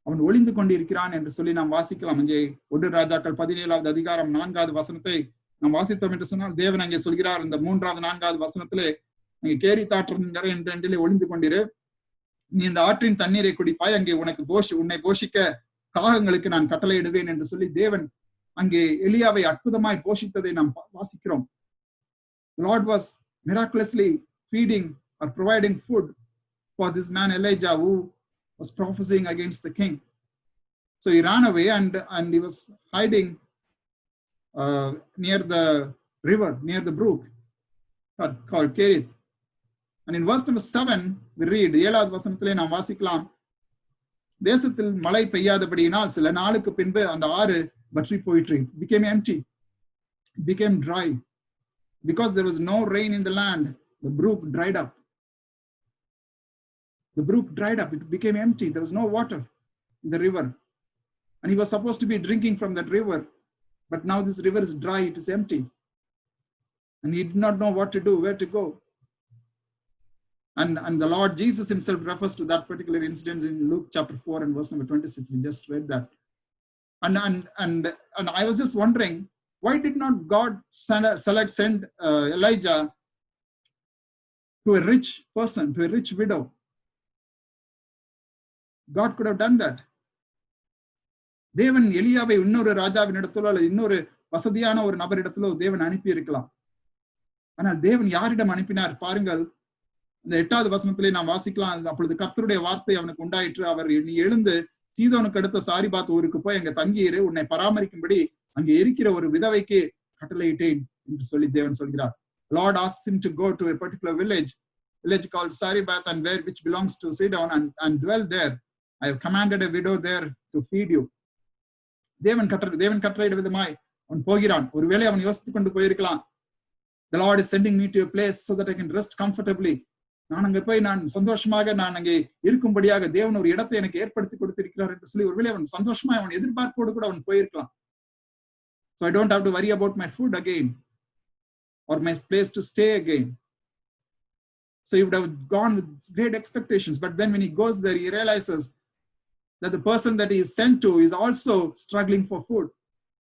அவன் ஒளிந்து கொண்டிருக்கிறான் என்று சொல்லி நாம் வாசிக்கலாம். அங்கே 1 ராஜாக்கள் 17வது அதிகாரம் 4வது வசனத்தை நாம் வாசித்தோம் என்று சொன்னால், தேவன் அங்கே சொல்கிறார் இந்த 3வது 4வது வசனத்திலே, அங்கே கேரி தாற்றங்கரை என்றிலே ஒளிந்து கொண்டிரு, நீ இந்த ஆற்றின் தண்ணீரை குடிப்பாய், அங்கே உன்னை போஷிக்க காகங்களுக்கு நான் கட்டளையிடுவேன் என்று சொல்லி தேவன் அங்கே எலியாவை அற்புதமாய் போஷித்ததை நாம் வாசிக்கிறோம். The Lord was miraculously feeding or providing food for this man Elijah who was prophesying against the king. So he ran away and he was hiding near the river, near the brook called Kerith. And in verse number 7 we read, 7வது வசனத்திலே நாம் வாசிக்கலாம், தேசத்தில் மழை பெய்யாதபடியினால் சில நாளுக்கு பின்பு அந்த ஆறு வற்றி போயிற்று. It became empty, it became dry. Because there was no rain in the land, the brook dried up. The brook dried up, it became empty. There was no water in the river. And he was supposed to be drinking from that river. But now this river is dry, it is empty. And he did not know what to do, where to go. And the Lord Jesus himself refers to that particular incident in Luke chapter 4 and verse number 26. We just read that. And I was just wondering, why did not God send Elijah to a rich person, to a rich widow? God could have done that. தேவன் எலியாவை இன்னொரு ராஜாவின் இடத்திலோ அல்லது இன்னொரு வசதியான ஒரு நபரிடத்திலோ தேவன் அனுப்பி இருக்கலாம். ஆனால் தேவன் யாரிடம் அனுப்பினார் பாருங்கள். இந்த 8வது வசனத்திலே நாம் வாசிக்கலாம், அப்பொழுது கர்த்தருடைய வார்த்தை அவனுக்கு உண்டாயிற்று, அவர் நீ எழுந்து சீதோனுக்கு அடுத்த சாரிபாத் ஊருக்கு போய் அங்க தங்கியிரு, உன்னை பராமரிக்கும்படி அங்கே இருக்கிற ஒரு விதவைக்கு கட்டளையிட்டேன் என்று சொல்லி தேவன் சொல்கிறார். Lord asks him to go to a particular village called Saribath, and which belongs to Sidon, and dwell there. I have commanded a widow there to feed you. தேவன் கட்டளையிட விதமாய் அவன் போகிறான். ஒருவேளை அவன் யோசித்துக் கொண்டு போயிருக்கலாம், the Lord is sending me to a place so that I can rest comfortably. நான் அங்க போய் நான் சந்தோஷமாக நான் அங்கே இருக்கும்படியாக தேவன் ஒரு இடத்தை எனக்கு ஏற்படுத்தி கொடுத்திருக்கிறார் என்று சொல்லி ஒருவேளை அவன் சந்தோஷமா அவன் எதிர்பார்ப்போடு கூட அவன் போயிருக்கலாம். So I don't have to worry about my food again or my place to stay again. So he would have gone with great expectations, but then when he goes there, he realizes that the person that he is sent to is also struggling for food.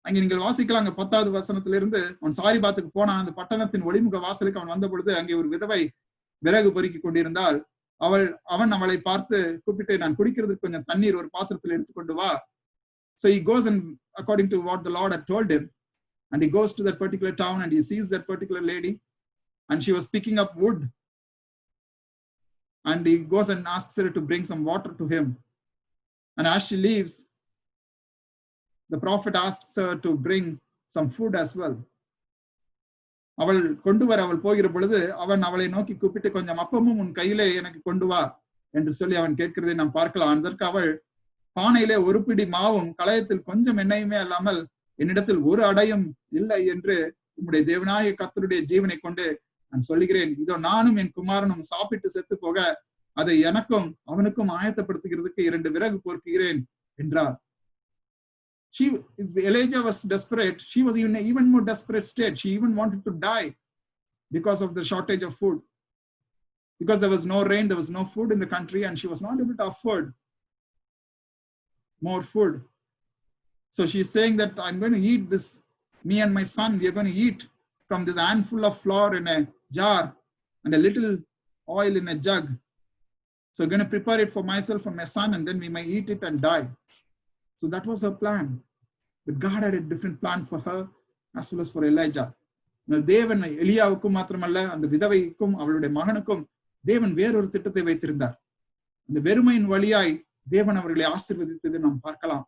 அங்கே நீங்கள் வாசிக்கலாங்க 10வது வசனத்திலிருந்து, அவன் சாரிபாத்துக்கு போனான். அந்த பட்டணத்தின் ஒளிமுக வாசலுக்கு அவன் வந்த பொழுது அங்கே ஒரு விதவை விறகு பொறுக்கி கொண்டிருந்தால் அவன் அவளை பார்த்து கூப்பிட்டு, நான் குடிக்கிறதுக்கு கொஞ்சம் தண்ணீர் ஒரு பாத்திரத்தில் எடுத்துக்கொண்டு வா. So he goes, and according to what the Lord had told him, and he goes to that particular town and he sees that particular lady, and she was picking up wood, and he goes and asks her to bring some water to him. And as she leaves, the prophet asks her to bring some food as well. அவள் போகிற பொழுது அவன் அவளை நோக்கி கூப்பிட்டு, கொஞ்சம் அப்பமும் உன் கையிலே எனக்கு கொண்டு வா என்று சொல்லி அவன் கேட்கிறதை நாம் பார்க்கலாம். அதற்கு அவள், பானையிலே ஒரு பிடி மாவும் கலயத்தில் கொஞ்சம் எண்ணெயுமே அல்லாமல் என்னிடத்தில் ஒரு அடையும் இல்லை என்று உம்முடைய தேவனாகிய கர்த்தருடைய ஜீவனை கொண்டு நான் சொல்லுகிறேன், இதோ நானும் என் குமாரனும் சாப்பிட்டு செத்து போக அதை எனக்கும் அவனுக்கும் ஆயத்தப்படுத்துகிறதுக்கு 2 விறகு பொறுக்குகிறேன் என்றார். If Elijah was desperate, she was in an even more desperate state. She even wanted to die because of the shortage of food. Because there was no rain, there was no food in the country, and she was not able to afford more food. So she's saying that I'm going to eat this, me and my son, we are going to eat from this handful of flour in a jar and a little oil in a jug. So I'm going to prepare it for myself and my son, and then we may eat it and die. So that was her plan. But God had a different plan for her as well as for Elijah. தேவன் எலியாவுக்கும் மாத்திரமல்ல, அந்த விதவைக்கும் அவளுடைய மகனுக்கும் தேவன் வேறொரு திட்டத்தை வைத்திருந்தார். அந்த வெறுமையின் வழியாய் தேவன் அவர்களை ஆசீர்வதித்ததை நாம் பார்க்கலாம்.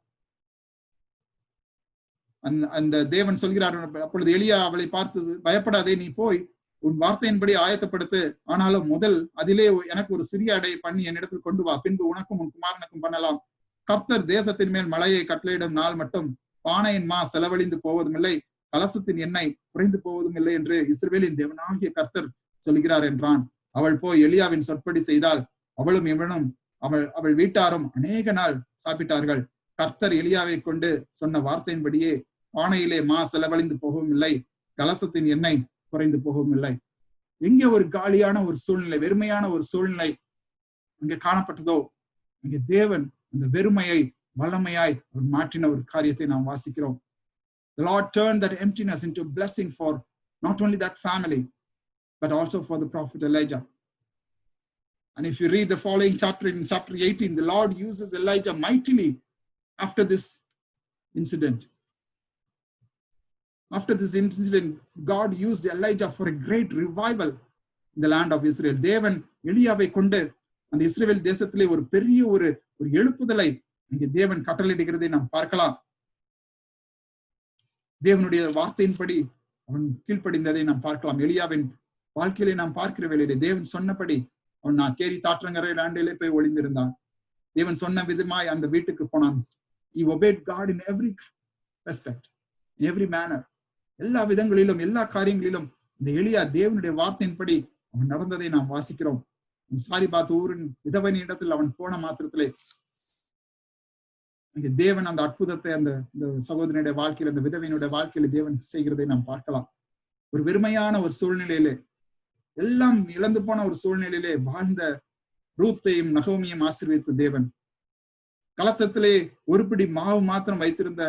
அந்த தேவன் சொல்கிறார், அப்பொழுது எலியா அவளை பார்த்து, பயப்படாதே, நீ போய் உன் வார்த்தையின்படி ஆயத்தப்படுத்து, ஆனாலும் முதல் அதிலே எனக்கு ஒரு சிறிய அடையை பண்ணி என்னிடத்தில் கொண்டு வா, பின்பு உனக்கும் உன் குமாரனுக்கும் பண்ணலாம். கர்த்தர் தேசத்தின் மேல் மழையை கட்டளையிடும் நாள் மட்டும் பானையின் மா செலவழிந்து போவதும் இல்லை, கலசத்தின் எண்ணெய் குறைந்து போவதும் இல்லை என்று இஸ்ரவேலின் தேவனாகிய கர்த்தர் சொல்கிறார் என்றான். அவள் போய் எலியாவின் சொற்படி செய்தால் அவளும் இவனும் அவள் வீட்டாரும் அநேக நாள் சாப்பிட்டார்கள். கர்த்தர் எலியாவை கொண்டு சொன்ன வார்த்தையின்படியே பானையிலே மா செலவழிந்து போகவும் இல்லை, கலசத்தின் எண்ணெய் குறைந்து போகவும் இல்லை. எங்கே ஒரு காலியான ஒரு சூழ்நிலை, வெறுமையான ஒரு சூழ்நிலை அங்கே காணப்பட்டதோ, அங்கே தேவன் அந்த வெறுமையை வல்லமையாய் ஒரு மாற்றின ஒரு காரியத்தை நாம் வாசிக்கிறோம். The Lord turned that emptiness into a blessing for not only that family, but also for the prophet Elijah. And if you read the following chapter, in chapter 18, the Lord uses Elijah mightily after this incident. After this incident, God used Elijah for a great revival in the land of Israel. தேவன் எலியாவை கொண்டு அந்த இஸ்ரவேல் தேசத்திலே ஒரு பெரிய ஒரு எழுப்புதலை இங்கே தேவன் கட்டளையிடுகிறதை நாம் பார்க்கலாம். தேவனுடைய வார்த்தையின்படி அவன் கீழ்ப்படிந்ததை நாம் பார்க்கலாம். எலியாவின் வாழ்க்கையிலே நாம் பார்க்கிற வேளையிலே தேவன் சொன்னபடி அவன் நான் கேரி தாற்றங்கரை லாண்டிலே போய் ஒளிந்திருந்தான். தேவன் சொன்ன விதமாய் அந்த வீட்டுக்கு போனான். He obeyed God in every respect, in every manner. எல்லா விதங்களிலும் எல்லா காரியங்களிலும் இந்த எலியா தேவனுடைய வார்த்தையின்படி அவன் நடந்ததை நாம் வாசிக்கிறோம். சாரிபாத் ஊரின் விதவனின் இடத்தில் அவன் போன மாத்திரத்திலே அங்கே தேவன் அந்த அற்புதத்தை அந்த சகோதரனுடைய வாழ்க்கையில், அந்த விதவையினுடைய வாழ்க்கையில தேவன் செய்கிறதை நாம் பார்க்கலாம். ஒரு வெறுமையான ஒரு சூழ்நிலையிலே, எல்லாம் இழந்து போன ஒரு சூழ்நிலையிலே வாழ்ந்த ரூத்தையும் நகோமியும் ஆசீர்வதித்த தேவன், கலசத்திலே ஒரு பிடி மாவு மாத்திரம் வைத்திருந்த,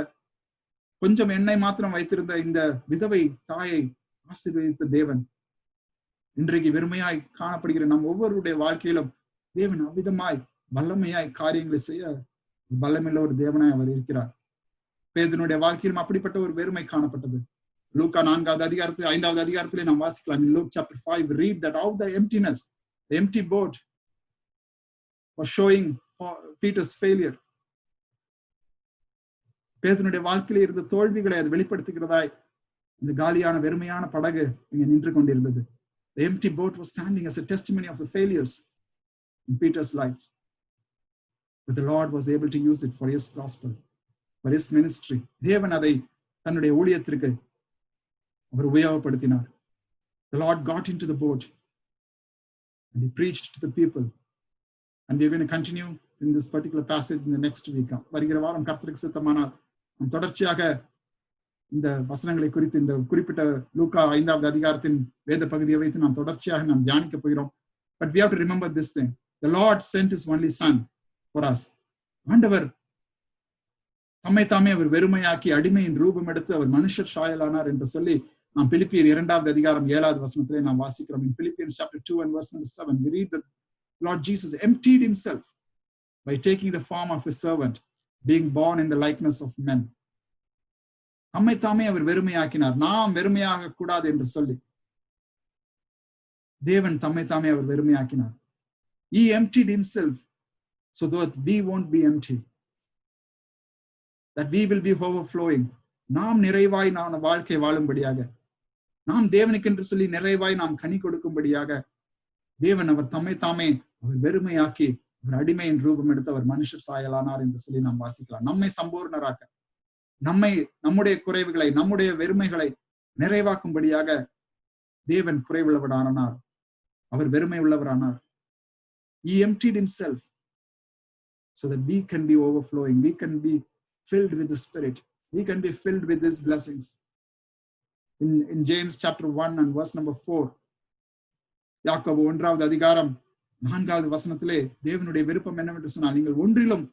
கொஞ்சம் எண்ணெய் மாத்திரம் வைத்திருந்த இந்த விதவை தாயை ஆசீர்வதித்த தேவன், இன்றைக்கு வெறுமையாய் காணப்படுகிற நம் ஒவ்வொருடைய வாழ்க்கையிலும் தேவன் அவ்விதமாய் வல்லமையாய் காரியங்களை செய்ய வல்லமையுள்ள ஒரு தேவனாய் அவர் இருக்கிறார். பேதுனுடைய வாழ்க்கையிலும் அப்படிப்பட்ட ஒரு வெறுமை காணப்பட்டது. லூக்கா 4வது அதிகாரத்தில் 5வது அதிகாரத்திலே நாம் வாசிக்கலாம். In Luke chapter 5, read that out the emptiness, the empty boat was showing Peter's failure. பேதுனுடைய வாழ்க்கையிலே இருந்த தோல்விகளை அது வெளிப்படுத்துகிறதாய் இந்த காலியான வெறுமையான படகு இங்க நின்று கொண்டிருந்தது. The empty boat was standing as a testimony of the failures in Peter's life. But the Lord was able to use it for his gospel, for his ministry. தேவன் அதை தன்னுடைய ஊழியத்திற்கு அவர் உபயோகப்படுத்தினார். The Lord got into the boat and he preached to the people. And we are going to continue in this particular passage in the next week. வருகிற வாரம் கர்த்தருக்கு சித்தமானால் நாம் தொடர்ச்சியாக இந்த வசனங்களை குறித்து, இந்த குறிப்பிட்ட லூக்கா 5வது அதிகாரத்தின் வேத பகுதியை வைத்து நாம் தொடர்ச்சியாக நாம் தியானிக்க போகிறோம். But we have to remember this thing. The Lord sent his only son for us. ஆண்டவர் தம்மை தாமே அவர் வெறுமையாக்கி அடிமையின் ரூபம் எடுத்து அவர் மனுஷர் சாயலானார் என்று சொல்லி நாம் பிலிப்பியர் 2வது அதிகாரம் 7வது வசனத்திலே நாம் வாசிக்கிறோம். In Philippians chapter 2 and verse number 7, we read that Lord Jesus emptied himself by taking the form of a servant, being born in the likeness of men. தம்மை தாமே அவர் வெறுமையாக்கினார், நாம் வெறுமையாக கூடாது என்று சொல்லி தேவன் தம்மை தாமே அவர் வெறுமையாக்கினார். He emptied himself so that we won't be empty, that we will be overflowing. நாம் நிறைவாய் நாம் வாழ்க்கை வாழும்படியாக, நாம் தேவனுக்கு என்று சொல்லி நிறைவாய் நாம் கனி கொடுக்கும்படியாக தேவன் அவர் தம்மை தாமே அவர் வெறுமையாக்கி அவர் அடிமையின் ரூபம் எடுத்து அவர் மனுஷர் சாயலானார் என்று சொல்லி நாம் வாசிக்கலாம். நம்மை சம்பூர்ணராக்க, நம்முடைய குறைவுகளை, நம்முடைய வெறுமைகளை நிறைவாக்கும்படியாக தேவன் குறைவுள்ளவரானார், அவர் வெறுமை உள்ளவரானார். He emptied himself so that we can be overflowing, we can be filled with the Spirit, we can be filled with his blessings. In James chapter 1 and verse number 4, யாக்கோபு 1வது அதிகாரம் 4வது வசனத்திலே தேவனுடைய விருப்பம் என்னவென்று சொன்னால், நீங்கள் ஒன்றிலும்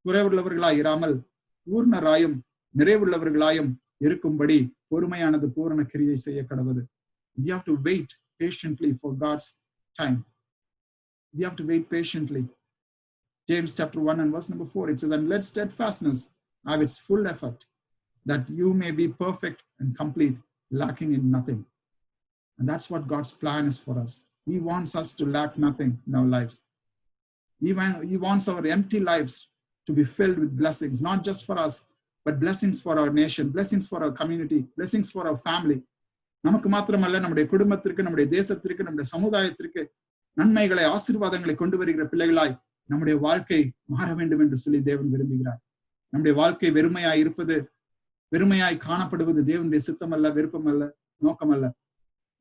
குறைவுள்ளவர்களாய் இராமல் பூர்ணராயும் நிறைவுள்ளவர்களாயும் இருக்கும்படி பொறுமையானது பூரண கிரியை செய்ய கடவுது. We have to wait patiently for God's time. We have to wait patiently. James chapter 1 and verse number 4, it says, and let steadfastness have its full effect, that you may be perfect and complete, lacking in nothing. And that's what God's plan is for us. He wants us to lack nothing in our lives. He wants our empty lives to be filled with blessings, not just for us, but blessings for our nation, blessings for our community, blessings for our family. நமக்கு மாத்திரமல்ல, நம்முடைய குடும்பத்திற்கு, நம்முடைய தேசத்திற்கு, நம்முடைய சமுதாயத்திற்கு நன்மைகளை, ஆசீர்வாதங்களை கொண்டு வருகிற பிள்ளைகளாய் நம்முடைய வாழ்க்கை மாற வேண்டும் என்று சொல்லி தேவன் விரும்புகிறார். நம்முடைய வாழ்க்கை வெறுமையாய் இருப்பது, வெறுமையாய் காணப்படுவது தேவனுடைய சித்தம் அல்ல, விருப்பம் அல்ல, நோக்கம் அல்ல.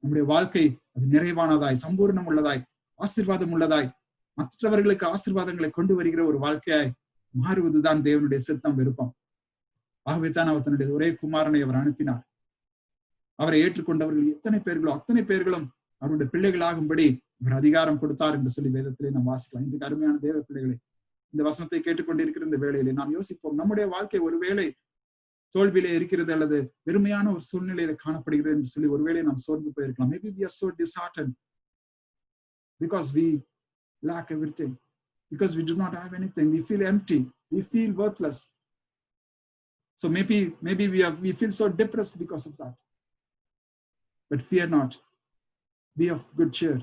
நம்முடைய வாழ்க்கை அது நிறைவானதாய், சம்பூர்ணம் உள்ளதாய், ஆசீர்வாதம் உள்ளதாய், மற்றவர்களுக்கு ஆசீர்வாதங்களை கொண்டு வருகிற ஒரு வாழ்க்கையாய் மாறுவதுதான் தேவனுடைய சித்தம், விருப்பம். ஆகவே தான் அவர் தன்னுடைய ஒரே குமாரனை அவர் அனுப்பினார். அவரை ஏற்றுக்கொண்டவர்கள் எத்தனை பேர்களோ அத்தனை பேர்களும் அவருடைய பிள்ளைகளாகும்படி அவர் அதிகாரம் கொடுத்தார் என்று சொல்லி வேதத்திலே நாம் வாசிக்கலாம். இன்றைக்கு அருமையான தேவ பிள்ளைகளே, இந்த வசனத்தை கேட்டுக்கொண்டிருக்கிற இந்த வேளையிலே நாம் யோசிப்போம், நம்முடைய வாழ்க்கை ஒருவேளை தோல்வியிலே இருக்கிறது அல்லது வெறுமையான ஒரு சூழ்நிலையில காணப்படுகிறது என்று சொல்லி ஒருவேளை நாம் சோர்ந்து போயிருக்கலாம். Maybe we are so disheartened because we lack everything, because we do not have anything. We feel empty, we feel worthless. So maybe we feel so depressed because of that. But fear not, be of good cheer.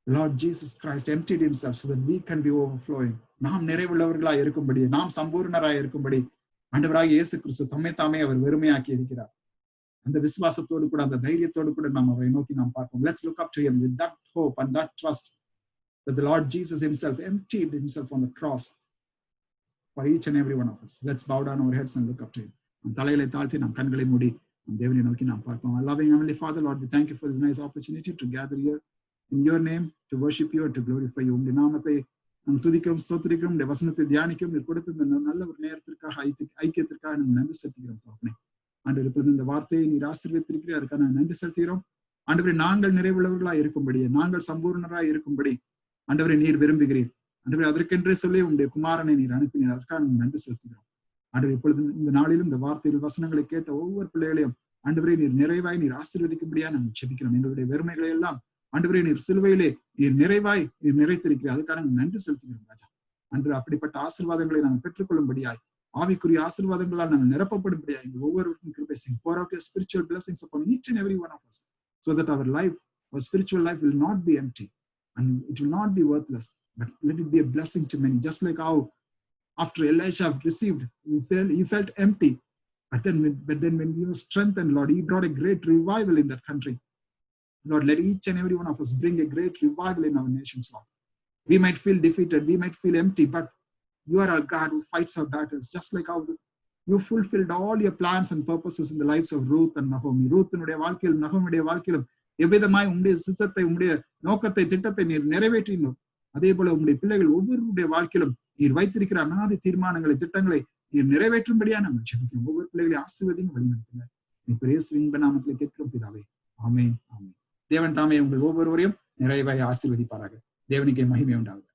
Lord Jesus Christ emptied himself so that we can be overflowing. நாம் நிறைவுள்ளவர்களாய் இருக்கும்படி, நாம் சம்பூர்ணராய் இருக்கும்படி ஆண்டவராகிய இயேசு கிறிஸ்து தம்மை தாமே அவர் வெறுமையாக்கி இருக்கிறார். அந்த விசுவாசத்தோடு கூட, அந்த தைரியத்தோடு கூட நாம் அவரை நோக்கி நாம் பார்ப்போம். Let's look up to him with that hope and that trust that the Lord Jesus himself emptied himself on the cross for each and every one of us. Let's bow down our heads and look up to him. நம் தலைகளை தாழ்த்தி நாம் கண்களை மூடி நம் தேவனை நோக்கி நாம் பார்ப்போம். Loving Heavenly Father, Lord, we thank you for this nice opportunity to gather here in your name, to worship you and to glorify you. உம்முடைய நாமத்தை நாம் துதிக்கிறோம், ஸ்தோத்திரிக்கிறோம். உம்முடைய வசனத்தை தியானிக்கிறோம். நீர் கொடுத்த இந்த நல்ல ஒரு நேரத்திற்காக, ஐக்கியத்திற்காக நம்ம நன்றி செலுத்துகிறோம் தகப்பனே. ஆண்டவரே, இப்பொழுது இந்த வார்த்தையை நீர் ஆசீர்வதித்திருக்கிறீர், அதுக்காக நான் நன்றி செலுத்துகிறோம். ஆண்டவரே, நாங்கள் நிறைவுள்ளவர்களாய் இருக்கும்படி, நாங்கள் சம்பூர்ணராய் இருக்கும்படி ஆண்டவரை நீர் விரும்புகிறீர். ஆண்டவரே, அதற்கென்றே சொல்லி உங்களுடைய குமாரனை நீர் அனுப்பினீர், அதற்காக நாங்கள் நன்றி செலுத்துகிறோம். ஆண்டவரே, இப்பொழுது இந்த நாளிலும் இந்த வார்த்தைகள் வசனங்களை கேட்ட ஒவ்வொரு பிள்ளைகளையும் ஆண்டவரே நீர் நிறைவாய் நீர் ஆசீர்வதிக்கும்படியா நாங்கள் ஜெபிக்கிறோம். எங்களுடைய வெறுமைகளை எல்லாம் ஆண்டவரே நீர் சிலுவையிலே நீர் நிறைவாய் நீர் நிறைத்திருக்கிறீர், அதுக்காக நாங்கள் நன்றி செலுத்துகிறோம் ராஜா. அன்று அப்படிப்பட்ட ஆசீர்வாதங்களை நாங்கள் பெற்றுக்கொள்ளும்படியாய், ஆவிக்குரிய ஆசீர்வாதங்களால் நாங்கள் நிரப்பப்படும்படியாய் எங்கள் ஒவ்வொருவருக்கும் கிருபை செய்யும். Pour out your spiritual blessings upon each and every one of us, so that our life, our spiritual life will not be empty and it will not be worthless, but let it be a blessing to many. Just like how after Elisha received, he felt empty, but then when he was strengthened, Lord, he brought a great revival in that country. Lord, let each and every one of us bring a great revival in our nations, Lord. We might feel defeated, we might feel empty, but you are a God who fights our battles, just like how you fulfilled all your plans and purposes in the lives of Ruth and Naomi. Ruthனுடைய வாழ்க்கையிலும் நகோமியுடைய வாழ்க்கையிலும் எவ்விதமாய் உம்முடைய சித்தத்தை, உம்முடைய நோக்கத்தை, திட்டத்தை நீர் நிறைவேற்றினோம், அதே போல உம்முடைய பிள்ளைகள் ஒவ்வொருடைய வாழ்க்கையிலும் நீர் வைத்திருக்கிற அநாதி தீர்மானங்களை, திட்டங்களை நீர் நிறைவேற்றும்படியா நாங்கள் ஜெபிக்கிறோம். ஒவ்வொரு பிள்ளைகளை ஆசீர்வதிங்க, வழிநடத்துங்க. இயேசுவின் நாமத்திலே கேட்கிறோம் பிதாவே, ஆமென், ஆமென். தேவன் தாமே உங்கள் ஒவ்வொருவரையும் நிறைவாய் ஆசீர்வதிப்பாராக. தேவனுக்கே மகிமை உண்டாகுது.